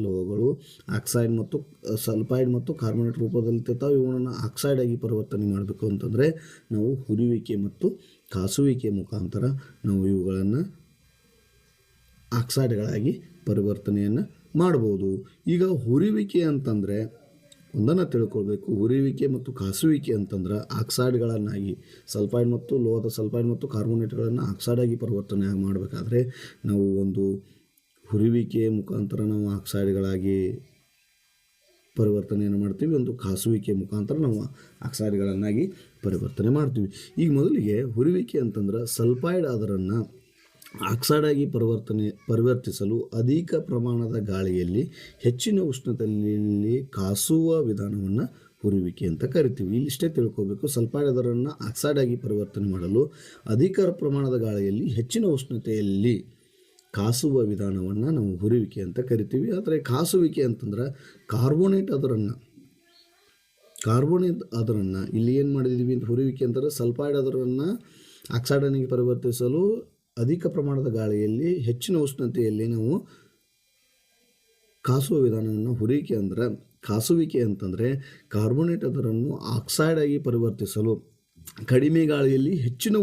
S1: ಲೋಹಗಳು ಆಕ್ಸೈಡ್ ಮತ್ತು ಸಲ್ಫೈಡ್ ಮತ್ತು ಕಾರ್ಬೋನೇಟ್ ರೂಪದಲ್ಲಿ ಇರ್ತಾವೆ. ಇವುಗಳನ್ನು ಆಕ್ಸೈಡ್ ಆಗಿ ಪರಿವರ್ತನೆ ಮಾಡಬೇಕು ಅಂತಂದರೆ ನಾವು ಹುರಿಯುವಿಕೆ ಮತ್ತು ಕಾಸುವಿಕೆ ಮುಖಾಂತರ ನಾವು ಇವುಗಳನ್ನು ಆಕ್ಸೈಡ್ಗಳಾಗಿ ಪರಿವರ್ತನೆಯನ್ನು ಮಾಡ್ಬೋದು. ಈಗ ಹುರಿಯುವಿಕೆ ಅಂತಂದರೆ ಒಂದನ್ನು ತಿಳ್ಕೊಳ್ಬೇಕು. ಹುರಿಯುವಿಕೆ ಮತ್ತು ಕಾಸುವಿಕೆ ಅಂತಂದ್ರೆ ಆಕ್ಸೈಡ್ಗಳನ್ನಾಗಿ ಲೋಹದ ಸಲ್ಫೈಡ್ ಮತ್ತು ಕಾರ್ಬೋನೇಟ್ಗಳನ್ನು ಆಕ್ಸೈಡಾಗಿ ಪರಿವರ್ತನೆ ಮಾಡಬೇಕಾದ್ರೆ ನಾವು ಒಂದು ಹುರಿಯುವಿಕೆಯ ಮುಖಾಂತರ ನಾವು ಆಕ್ಸೈಡ್ಗಳಾಗಿ ಪರಿವರ್ತನೆಯನ್ನು ಮಾಡ್ತೀವಿ, ಒಂದು ಕಾಸುವಿಕೆ ಮುಖಾಂತರ ನಾವು ಆಕ್ಸೈಡ್ಗಳನ್ನಾಗಿ ಪರಿವರ್ತನೆ ಮಾಡ್ತೀವಿ. ಈಗ ಮೊದಲಿಗೆ ಹುರಿಯುವಿಕೆ ಅಂತಂದ್ರೆ ಸಲ್ಫೈಡ್ ಅದರನ್ನು ಆಕ್ಸೈಡಾಗಿ ಪರಿವರ್ತಿಸಲು ಅಧಿಕ ಪ್ರಮಾಣದ ಗಾಳಿಯಲ್ಲಿ ಹೆಚ್ಚಿನ ಉಷ್ಣತೆಯಲ್ಲಿ ಕಾಸುವ ವಿಧಾನವನ್ನು ಹುರಿಯುವಿಕೆ ಅಂತ ಕರಿತೀವಿ. ಇಲ್ಲಿಷ್ಟೇ ತಿಳ್ಕೋಬೇಕು. ಸಲ್ಫೈಡ್ ಅದರನ್ನು ಆಕ್ಸೈಡಾಗಿ ಪರಿವರ್ತನೆ ಮಾಡಲು ಅಧಿಕ ಪ್ರಮಾಣದ ಗಾಳಿಯಲ್ಲಿ ಹೆಚ್ಚಿನ ಉಷ್ಣತೆಯಲ್ಲಿ ಕಾಸುವ ವಿಧಾನವನ್ನು ನಾವು ಹುರಿಯುವಿಕೆ ಅಂತ ಕರಿತೀವಿ. ಆದರೆ ಕಾಸುವಿಕೆ ಅಂತಂದ್ರೆ ಕಾರ್ಬೋನೇಟ್ ಅದರನ್ನು ಇಲ್ಲಿ ಏನು ಮಾಡಿದ್ದೀವಿ ಅಂತ ಹುರಿಯುವಿಕೆ ಅಂತಂದರೆ ಸಲ್ಫೈಡ್ ಅದರನ್ನು ಆಕ್ಸೈಡಾಗಿ ಪರಿವರ್ತಿಸಲು ಅಧಿಕ ಪ್ರಮಾಣದ ಗಾಳಿಯಲ್ಲಿ ಹೆಚ್ಚಿನ ಉಷ್ಣತೆಯಲ್ಲಿ ನಾವು ಕಾಸುವ ವಿಧಾನವನ್ನು ಕಾಸುವಿಕೆ ಅಂತಂದರೆ ಕಾರ್ಬೋನೇಟ್ ಅದರನ್ನು ಆಕ್ಸೈಡಾಗಿ ಪರಿವರ್ತಿಸಲು ಕಡಿಮೆ ಗಾಳಿಯಲ್ಲಿ ಹೆಚ್ಚಿನ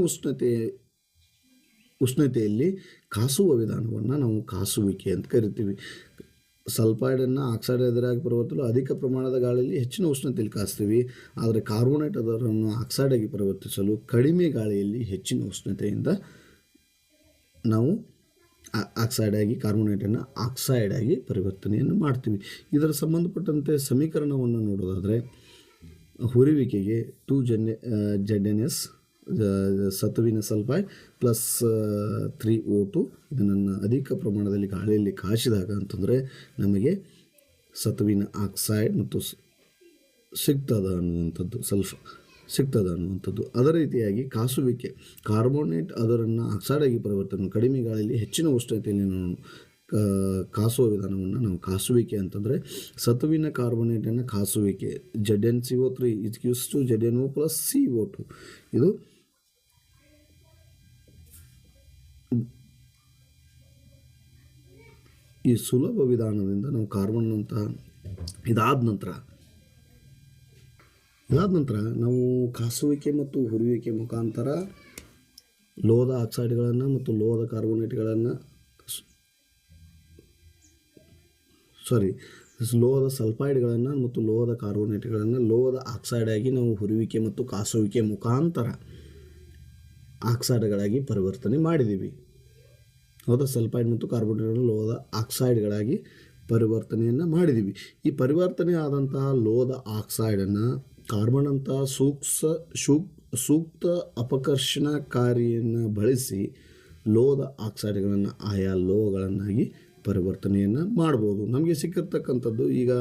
S1: ಉಷ್ಣತೆಯಲ್ಲಿ ಕಾಸುವ ವಿಧಾನವನ್ನು ನಾವು ಕಾಸುವಿಕೆ ಅಂತ ಕರಿತೀವಿ. ಸಲ್ಫೈಡನ್ನು ಆಕ್ಸೈಡ್ ಎದುರಾಗಿ ಪರಿವರ್ತಿಸಲು ಅಧಿಕ ಪ್ರಮಾಣದ ಗಾಳಿಯಲ್ಲಿ ಹೆಚ್ಚಿನ ಉಷ್ಣತೆಯಲ್ಲಿ ಕಾಸ್ತೀವಿ. ಆದರೆ ಕಾರ್ಬೋನೇಟ್ ಅದರನ್ನು ಆಕ್ಸೈಡಾಗಿ ಪರಿವರ್ತಿಸಲು ಕಡಿಮೆ ಗಾಳಿಯಲ್ಲಿ ಹೆಚ್ಚಿನ ಉಷ್ಣತೆಯಿಂದ ನಾವು ಕಾರ್ಬೋನೇಟನ್ನು ಆಕ್ಸೈಡಾಗಿ ಪರಿವರ್ತನೆಯನ್ನು ಮಾಡ್ತೀವಿ. ಇದರ ಸಂಬಂಧಪಟ್ಟಂತೆ ಸಮೀಕರಣವನ್ನು ನೋಡೋದಾದರೆ ಹುರಿಯುವಿಕೆಗೆ 2 ZnS ಸತುವಿನ ಸಲ್ಫೈಡ್ ಪ್ಲಸ್ 3O2 ಇದನ್ನು ಅಧಿಕ ಪ್ರಮಾಣದಲ್ಲಿ ಗಾಳಿಯಲ್ಲಿ ಕಾಯಿಸಿದಾಗ ಅಂತಂದರೆ ನಮಗೆ ಸತುವಿನ ಆಕ್ಸೈಡ್ ಮತ್ತು ಸಿಗ್ತದೆ ಅನ್ನುವಂಥದ್ದು, ಸಿಗ್ತದೆ ಅನ್ನುವಂಥದ್ದು. ಅದೇ ರೀತಿಯಾಗಿ ಕಾಸುವಿಕೆ, ಕಾರ್ಬೋನೇಟ್ ಅದರನ್ನು ಆಕ್ಸೈಡಾಗಿ ಪರಿವರ್ತನೆ ಕಡಿಮೆ ಗಾಳಿಯಲ್ಲಿ ಹೆಚ್ಚಿನ ಉಷ್ಣತೆಯಲ್ಲಿ ನಾವು ಕಾಸುವ ವಿಧಾನವನ್ನು ನಾವು ಕಾಸುವಿಕೆ ಅಂತಂದರೆ ಸತುವಿನ ಕಾರ್ಬೋನೇಟನ್ನು ಕಾಸುವಿಕೆ ZnCO3 = ZnO + CO2 ಇದು ಈ ಸುಲಭ ವಿಧಾನದಿಂದ ನಾವು ಕಾರ್ಬನ್ನಂತಹ ಇದಾದ ನಂತರ ನಾವು ಕಾಸುವಿಕೆ ಮತ್ತು ಹುರಿಯುವಿಕೆ ಮುಖಾಂತರ ಲೋಹದ ಆಕ್ಸೈಡ್ಗಳನ್ನು ಮತ್ತು ಲೋಹದ ಕಾರ್ಬೋನೇಟ್ಗಳನ್ನು ಲೋಹದ ಸಲ್ಫೈಡ್ಗಳನ್ನು ಮತ್ತು ಲೋಹದ ಕಾರ್ಬೋನೇಟ್ಗಳನ್ನು ಲೋಹದ ಆಕ್ಸೈಡಾಗಿ ನಾವು ಹುರಿಯುವಿಕೆ ಮತ್ತು ಕಾಸುವಿಕೆ ಮುಖಾಂತರ ಆಕ್ಸೈಡ್ಗಳಾಗಿ ಪರಿವರ್ತನೆ ಮಾಡಿದ್ದೀವಿ. ಹೌದಾ? ಸಲ್ಫೈಡ್ ಮತ್ತು ಕಾರ್ಬೋನೇಟ್ಗಳನ್ನು ಲೋಹದ ಆಕ್ಸೈಡ್ಗಳಾಗಿ ಪರಿವರ್ತನೆಯನ್ನು ಮಾಡಿದ್ದೀವಿ. ಈ ಪರಿವರ್ತನೆ ಆದಂತಹ ಲೋಹದ ಆಕ್ಸೈಡನ್ನು ಕಾರ್ಬನ್ನಂತಹ ಸೂಕ್ತ ಅಪಕರ್ಷಣಕಾರಿಯನ್ನು ಬಳಸಿ ಲೋಹದ ಆಕ್ಸೈಡ್ಗಳನ್ನು ಆಯಾ ಲೋಹಗಳನ್ನಾಗಿ ಪರಿವರ್ತನೆಯನ್ನು ಮಾಡ್ಬೋದು. ನಮಗೆ ಸಿಕ್ಕಿರ್ತಕ್ಕಂಥದ್ದು ಈಗ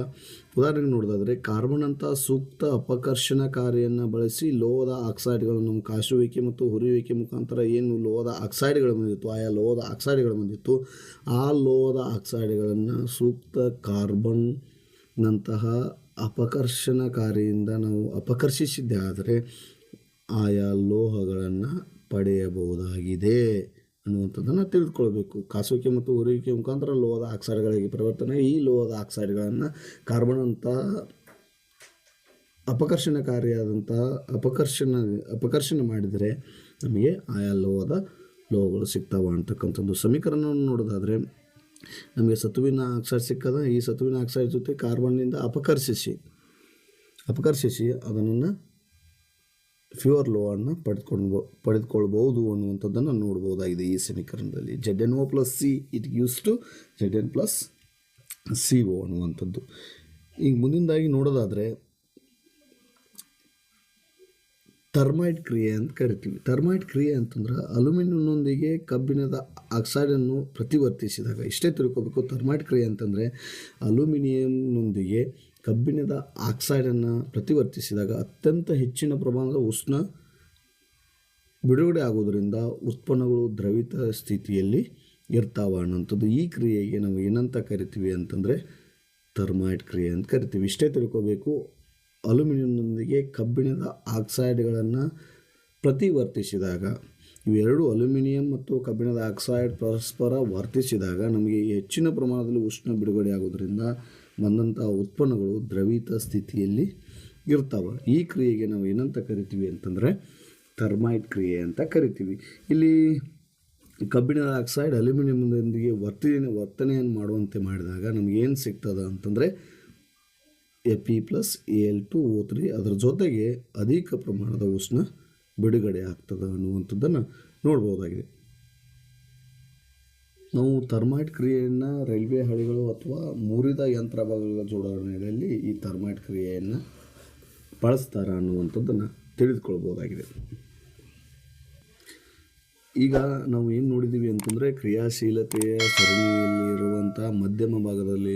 S1: ಉದಾಹರಣೆಗೆ ನೋಡೋದಾದರೆ ಕಾರ್ಬನ್ನಂಥ ಸೂಕ್ತ ಅಪಕರ್ಷಣಕಾರಿಯನ್ನು ಬಳಸಿ ಲೋಹದ ಆಕ್ಸೈಡ್ಗಳನ್ನು ನಮ್ಮ ಕಾಸುವಿಕೆ ಮತ್ತು ಹುರಿಯುವಿಕೆ ಮುಖಾಂತರ ಏನು ಲೋಹದ ಆಕ್ಸೈಡ್ಗಳು ಬಂದಿತ್ತು, ಆಯಾ ಲೋಹದ ಆಕ್ಸೈಡ್ಗಳು ಬಂದಿತ್ತು, ಆ ಲೋಹದ ಆಕ್ಸೈಡ್ಗಳನ್ನು ಸೂಕ್ತ ಕಾರ್ಬನ್ನಂತಹ ಅಪಕರ್ಷಣಕಾರಿಯಿಂದ ನಾವು ಅಪಕರ್ಷಿಸಿದ್ದೇ ಆದರೆ ಆಯಾ ಲೋಹಗಳನ್ನು ಪಡೆಯಬಹುದಾಗಿದೆ ಅನ್ನುವಂಥದ್ದನ್ನು ತಿಳಿದುಕೊಳ್ಬೇಕು. ಕಾಸುವಿಕೆ ಮತ್ತು ಹುರಿಯುವಿಕೆ ಮುಖಾಂತರ ಲೋಹದ ಆಕ್ಸೈಡ್ಗಳಿಗೆ ಪರಿವರ್ತನೆ, ಈ ಲೋಹದ ಆಕ್ಸೈಡ್ಗಳನ್ನು ಕಾರ್ಬನ್ನಂಥ ಅಪಕರ್ಷಣಕಾರಿಯಾದಂತಹ ಅಪಕರ್ಷಣೆ ಮಾಡಿದರೆ ನಮಗೆ ಆಯಾ ಲೋಹಗಳು ಸಿಗ್ತಾವೆ ಅಂತಕ್ಕಂಥದ್ದು. ಸಮೀಕರಣವನ್ನು ನೋಡೋದಾದರೆ ನಮಗೆ ಸತುವಿನ ಆಕ್ಸೈಡ್ ಸಿಕ್ಕದ, ಈ ಸತುವಿನ ಆಕ್ಸೈಡ್ ಜೊತೆ ಕಾರ್ಬನ್ನಿಂದ ಅಪಕರ್ಷಿಸಿ ಅದನ್ನು ಪ್ಯೂರ್ ಲೋಹವನ್ನು ಪಡೆದುಕೊಳ್ಬೋದು ಅನ್ನುವಂಥದ್ದನ್ನು ನೋಡ್ಬೋದಾಗಿದೆ ಈ ಸಮೀಕರಣದಲ್ಲಿ. ZnO + C = Zn + CO ಅನ್ನುವಂಥದ್ದು. ಈಗ ಮುಂದಿನದಾಗಿ ನೋಡೋದಾದರೆ ಥರ್ಮೈಟ್ ಕ್ರಿಯೆ ಅಂತ ಕರಿತೀವಿ. ಥರ್ಮೈಟ್ ಕ್ರಿಯೆ ಅಂತಂದ್ರೆ ಅಲ್ಯೂಮಿನಿಯಂನೊಂದಿಗೆ ಕಬ್ಬಿಣದ ಆಕ್ಸೈಡನ್ನು ಪ್ರತಿವರ್ತಿಸಿದಾಗ, ಇಷ್ಟೇ ತಿಳ್ಕೊಬೇಕು. ಥರ್ಮೈಟ್ ಕ್ರಿಯೆ ಅಂತಂದರೆ ಅಲ್ಯೂಮಿನಿಯಂನೊಂದಿಗೆ ಕಬ್ಬಿಣದ ಆಕ್ಸೈಡನ್ನು ಪ್ರತಿವರ್ತಿಸಿದಾಗ ಅತ್ಯಂತ ಹೆಚ್ಚಿನ ಪ್ರಮಾಣದ ಉಷ್ಣ ಬಿಡುಗಡೆ ಆಗೋದರಿಂದ ಉತ್ಪನ್ನಗಳು ದ್ರವಿತ ಸ್ಥಿತಿಯಲ್ಲಿ ಇರ್ತಾವೆ ಅನ್ನೋಂಥದ್ದು. ಈ ಕ್ರಿಯೆಗೆ ನಾವು ಏನಂತ ಕರಿತೀವಿ ಅಂತಂದರೆ ಥರ್ಮೈಟ್ ಕ್ರಿಯೆ ಅಂತ ಕರಿತೀವಿ. ಇಷ್ಟೇ ತಿಳ್ಕೊಬೇಕು. ಅಲ್ಯೂಮಿನಿಯಂನೊಂದಿಗೆ ಕಬ್ಬಿಣದ ಆಕ್ಸೈಡ್ಗಳನ್ನು ಪ್ರತಿವರ್ತಿಸಿದಾಗ, ಇವೆರಡು ಅಲ್ಯೂಮಿನಿಯಂ ಮತ್ತು ಕಬ್ಬಿಣದ ಆಕ್ಸೈಡ್ ಪರಸ್ಪರ ವರ್ತಿಸಿದಾಗ ನಮಗೆ ಹೆಚ್ಚಿನ ಪ್ರಮಾಣದಲ್ಲಿ ಉಷ್ಣ ಬಿಡುಗಡೆ ಆಗೋದ್ರಿಂದ ಬಂದಂಥ ಉತ್ಪನ್ನಗಳು ದ್ರವಿತ ಸ್ಥಿತಿಯಲ್ಲಿ ಇರ್ತಾವೆ. ಈ ಕ್ರಿಯೆಗೆ ನಾವು ಏನಂತ ಕರಿತೀವಿ ಅಂತಂದರೆ ಥರ್ಮೈಟ್ ಕ್ರಿಯೆ ಅಂತ ಕರಿತೀವಿ. ಇಲ್ಲಿ ಕಬ್ಬಿಣದ ಆಕ್ಸೈಡ್ ಅಲ್ಯೂಮಿನಿಯಂನೊಂದಿಗೆ ವರ್ತನೆಯನ್ನು ಮಾಡುವಂತೆ ಮಾಡಿದಾಗ ನಮಗೇನು ಸಿಗ್ತದೆ ಅಂತಂದರೆ Fe + Al2O3 ಅದರ ಜೊತೆಗೆ ಅಧಿಕ ಪ್ರಮಾಣದ ಉಷ್ಣ ಬಿಡುಗಡೆ ಆಗ್ತದೆ ಅನ್ನುವಂಥದ್ದನ್ನು ನೋಡ್ಬೋದಾಗಿದೆ. ನಾವು ಥರ್ಮೈಟ್ ಕ್ರಿಯೆಯನ್ನು ರೈಲ್ವೆ ಹಳಿಗಳು ಅಥವಾ ಮುರಿದ ಯಂತ್ರ ಭಾಗಗಳ ಜೋಡಣೆಯಲ್ಲಿ ಈ ಥರ್ಮೈಟ್ ಕ್ರಿಯೆಯನ್ನು ಬಳಸ್ತಾರೆ ಅನ್ನುವಂಥದ್ದನ್ನು ತಿಳಿದುಕೊಳ್ಬೋದಾಗಿದೆ. ಈಗ ನಾವು ಏನು ನೋಡಿದ್ದೀವಿ ಅಂತಂದರೆ ಕ್ರಿಯಾಶೀಲತೆಯ ಸರಣಿಯಲ್ಲಿರುವಂಥ ಮಧ್ಯಮ ಭಾಗದಲ್ಲಿ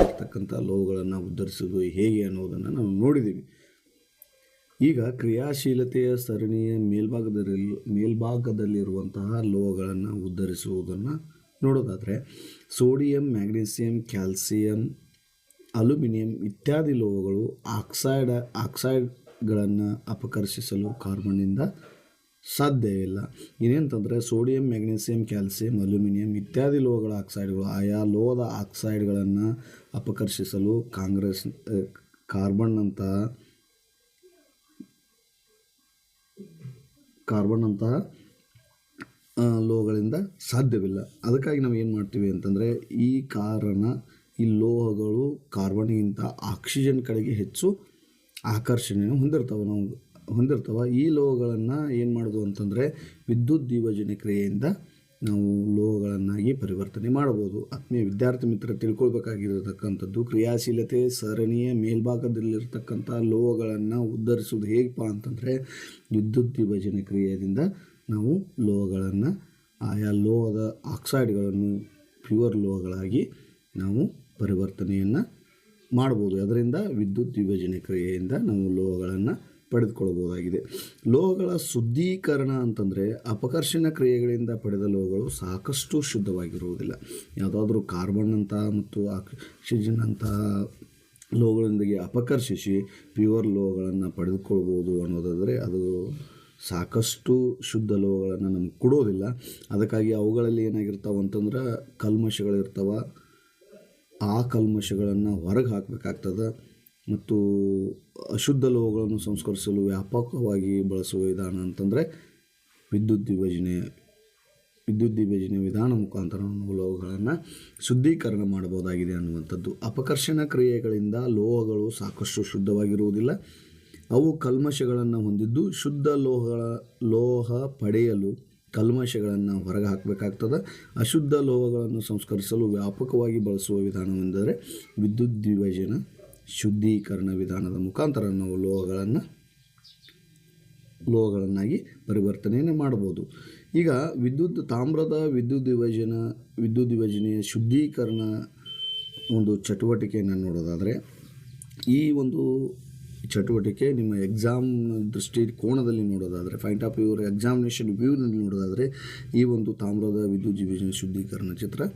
S1: ಇರ್ತಕ್ಕಂಥ ಲೋಹಗಳನ್ನು ಉದ್ಧರಿಸೋದು ಹೇಗೆ ಅನ್ನೋದನ್ನು ನಾವು ನೋಡಿದ್ದೀವಿ. ಈಗ ಕ್ರಿಯಾಶೀಲತೆಯ ಸರಣಿಯ ಮೇಲ್ಭಾಗದಲ್ಲಿರುವಂತಹ ಲೋಹಗಳನ್ನು ಉದ್ಧರಿಸುವುದನ್ನು ನೋಡೋದಾದರೆ ಸೋಡಿಯಂ, ಮ್ಯಾಗ್ನೀಸಿಯಂ, ಕ್ಯಾಲ್ಸಿಯಂ, ಅಲ್ಯೂಮಿನಿಯಂ ಇತ್ಯಾದಿ ಲೋಹಗಳು ಆಕ್ಸೈಡ್ಗಳನ್ನು ಅಪಕರ್ಷಿಸಲು ಕಾರ್ಬನ್ನಿಂದ ಸಾಧ್ಯವಿಲ್ಲ. ಏನೇಂತಂದರೆ ಸೋಡಿಯಂ, ಮ್ಯಾಗ್ನೀಸಿಯಂ, ಕ್ಯಾಲ್ಸಿಯಂ, ಅಲ್ಯೂಮಿನಿಯಂ ಇತ್ಯಾದಿ ಲೋಹಗಳ ಆಕ್ಸೈಡ್ಗಳು ಆಯಾ ಲೋಹದ ಆಕ್ಸೈಡ್ಗಳನ್ನು ಅಪಕರ್ಷಿಸಲು ಕಾರ್ಬನ್ನಂತಹ ಲೋಹಗಳಿಂದ ಸಾಧ್ಯವಿಲ್ಲ. ಅದಕ್ಕಾಗಿ ನಾವು ಏನು ಮಾಡ್ತೀವಿ ಅಂತಂದರೆ ಈ ಲೋಹಗಳು ಕಾರ್ಬನ್ಗಿಂತ ಆಕ್ಸಿಜನ್ ಕಡೆಗೆ ಹೆಚ್ಚು ಆಕರ್ಷಣೆಯನ್ನು ಹೊಂದಿರ್ತವೆ. ಈ ಲೋಹಗಳನ್ನು ಏನು ಮಾಡೋದು ಅಂತಂದರೆ ವಿದ್ಯುತ್ ದ್ವಿಭಜನೆ ಕ್ರಿಯೆಯಿಂದ ನಾವು ಲೋಹಗಳನ್ನಾಗಿ ಪರಿವರ್ತನೆ ಮಾಡಬಹುದು. ಆತ್ಮೀಯ ವಿದ್ಯಾರ್ಥಿ ಮಿತ್ರ, ತಿಳ್ಕೊಳ್ಬೇಕಾಗಿರತಕ್ಕಂಥದ್ದು ಕ್ರಿಯಾಶೀಲತೆ ಸರಣಿಯ ಮೇಲ್ಭಾಗದಲ್ಲಿರ್ತಕ್ಕಂಥ ಲೋಹಗಳನ್ನು ಉದ್ಧರಿಸುವುದು ಹೇಗಪ್ಪ ಅಂತಂದರೆ, ವಿದ್ಯುತ್ ವಿಭಜನೆ ಕ್ರಿಯೆಯಿಂದ ನಾವು ಲೋಹಗಳನ್ನು, ಆಯಾ ಲೋಹದ ಆಕ್ಸೈಡ್ಗಳನ್ನು ಪ್ಯೂರ್ ಲೋಹಗಳಾಗಿ ನಾವು ಪರಿವರ್ತನೆಯನ್ನು ಮಾಡ್ಬೋದು. ಅದರಿಂದ ವಿದ್ಯುತ್ ವಿಭಜನೆ ಕ್ರಿಯೆಯಿಂದ ನಾವು ಲೋಹಗಳನ್ನು ಪಡೆದುಕೊಳ್ಳಬಹುದಾಗಿದೆ. ಲೋಹಗಳ ಶುದ್ಧೀಕರಣ ಅಂತಂದರೆ, ಅಪಕರ್ಷಣ ಕ್ರಿಯೆಗಳಿಂದ ಪಡೆದ ಲೋಹಗಳು ಸಾಕಷ್ಟು ಶುದ್ಧವಾಗಿರುವುದಿಲ್ಲ. ಯಾವುದಾದ್ರೂ ಕಾರ್ಬನ್ ಅಂತಹ ಮತ್ತು ಆಕ್ಸಿಜನ್ ಅಂತಹ ಲೋಹಗಳೊಂದಿಗೆ ಅಪಕರ್ಷಿಸಿ ಪ್ಯೂರ್ ಲೋಹಗಳನ್ನು ಪಡೆದುಕೊಳ್ಬೋದು ಅನ್ನೋದಾದರೆ, ಅದು ಸಾಕಷ್ಟು ಶುದ್ಧ ಲೋಹಗಳನ್ನು ನಮ್ಗೆ ಕೊಡೋದಿಲ್ಲ. ಅದಕ್ಕಾಗಿ ಅವುಗಳಲ್ಲಿ ಏನಾಗಿರ್ತಾವೆ ಅಂತಂದ್ರೆ ಕಲ್ಮಶಗಳಿರ್ತಾವೆ. ಆ ಕಲ್ಮಶಗಳನ್ನು ಹೊರಗೆ ಹಾಕಬೇಕಾಗ್ತದೆ. ಮತ್ತು ಅಶುದ್ಧ ಲೋಹಗಳನ್ನು ಸಂಸ್ಕರಿಸಲು ವ್ಯಾಪಕವಾಗಿ ಬಳಸುವ ವಿಧಾನ ಅಂತಂದರೆ ವಿದ್ಯುತ್ ವಿಭಜನೆ ವಿಧಾನ ಮುಖಾಂತರ ನಾವು ಲೋಹಗಳನ್ನು ಶುದ್ಧೀಕರಣ ಮಾಡಬಹುದಾಗಿದೆ ಅನ್ನುವಂಥದ್ದು. ಅಪಕರ್ಷಣ ಕ್ರಿಯೆಗಳಿಂದ ಲೋಹಗಳು ಸಾಕಷ್ಟು ಶುದ್ಧವಾಗಿರುವುದಿಲ್ಲ. ಅವು ಕಲ್ಮಶಗಳನ್ನು ಹೊಂದಿದ್ದು ಶುದ್ಧ ಲೋಹ ಪಡೆಯಲು ಕಲ್ಮಶಗಳನ್ನು ಹೊರಗೆ ಹಾಕಬೇಕಾಗ್ತದೆ. ಅಶುದ್ಧ ಲೋಹಗಳನ್ನು ಸಂಸ್ಕರಿಸಲು ವ್ಯಾಪಕವಾಗಿ ಬಳಸುವ ವಿಧಾನವೆಂದರೆ ವಿದ್ಯುತ್ ವಿಭಜನೆ ಶುದ್ಧೀಕರಣ ವಿಧಾನದ ಮುಖಾಂತರ ನಾವು ಲೋಹಗಳನ್ನಾಗಿ ಪರಿವರ್ತನೆಯನ್ನು ಮಾಡ್ಬೋದು. ಈಗ ತಾಮ್ರದ ವಿದ್ಯುತ್ ವಿಭಜನೆಯ ಶುದ್ಧೀಕರಣ ಒಂದು ಚಟುವಟಿಕೆಯನ್ನು ನೋಡೋದಾದರೆ, ಈ ಒಂದು ಚಟುವಟಿಕೆ ನಿಮ್ಮ ಎಕ್ಸಾಮ್ ದೃಷ್ಟಿಕೋನದಲ್ಲಿ ನೋಡೋದಾದರೆ, ಪಾಯಿಂಟ್ ಆಫ್ ವ್ಯೂ ಎಕ್ಸಾಮಿನೇಷನ್ ವ್ಯೂನಲ್ಲಿ ನೋಡೋದಾದರೆ, ಈ ಒಂದು ತಾಮ್ರದ ವಿದ್ಯುತ್ ವಿಭಜನೆ ಶುದ್ಧೀಕರಣ ಚಿತ್ರ,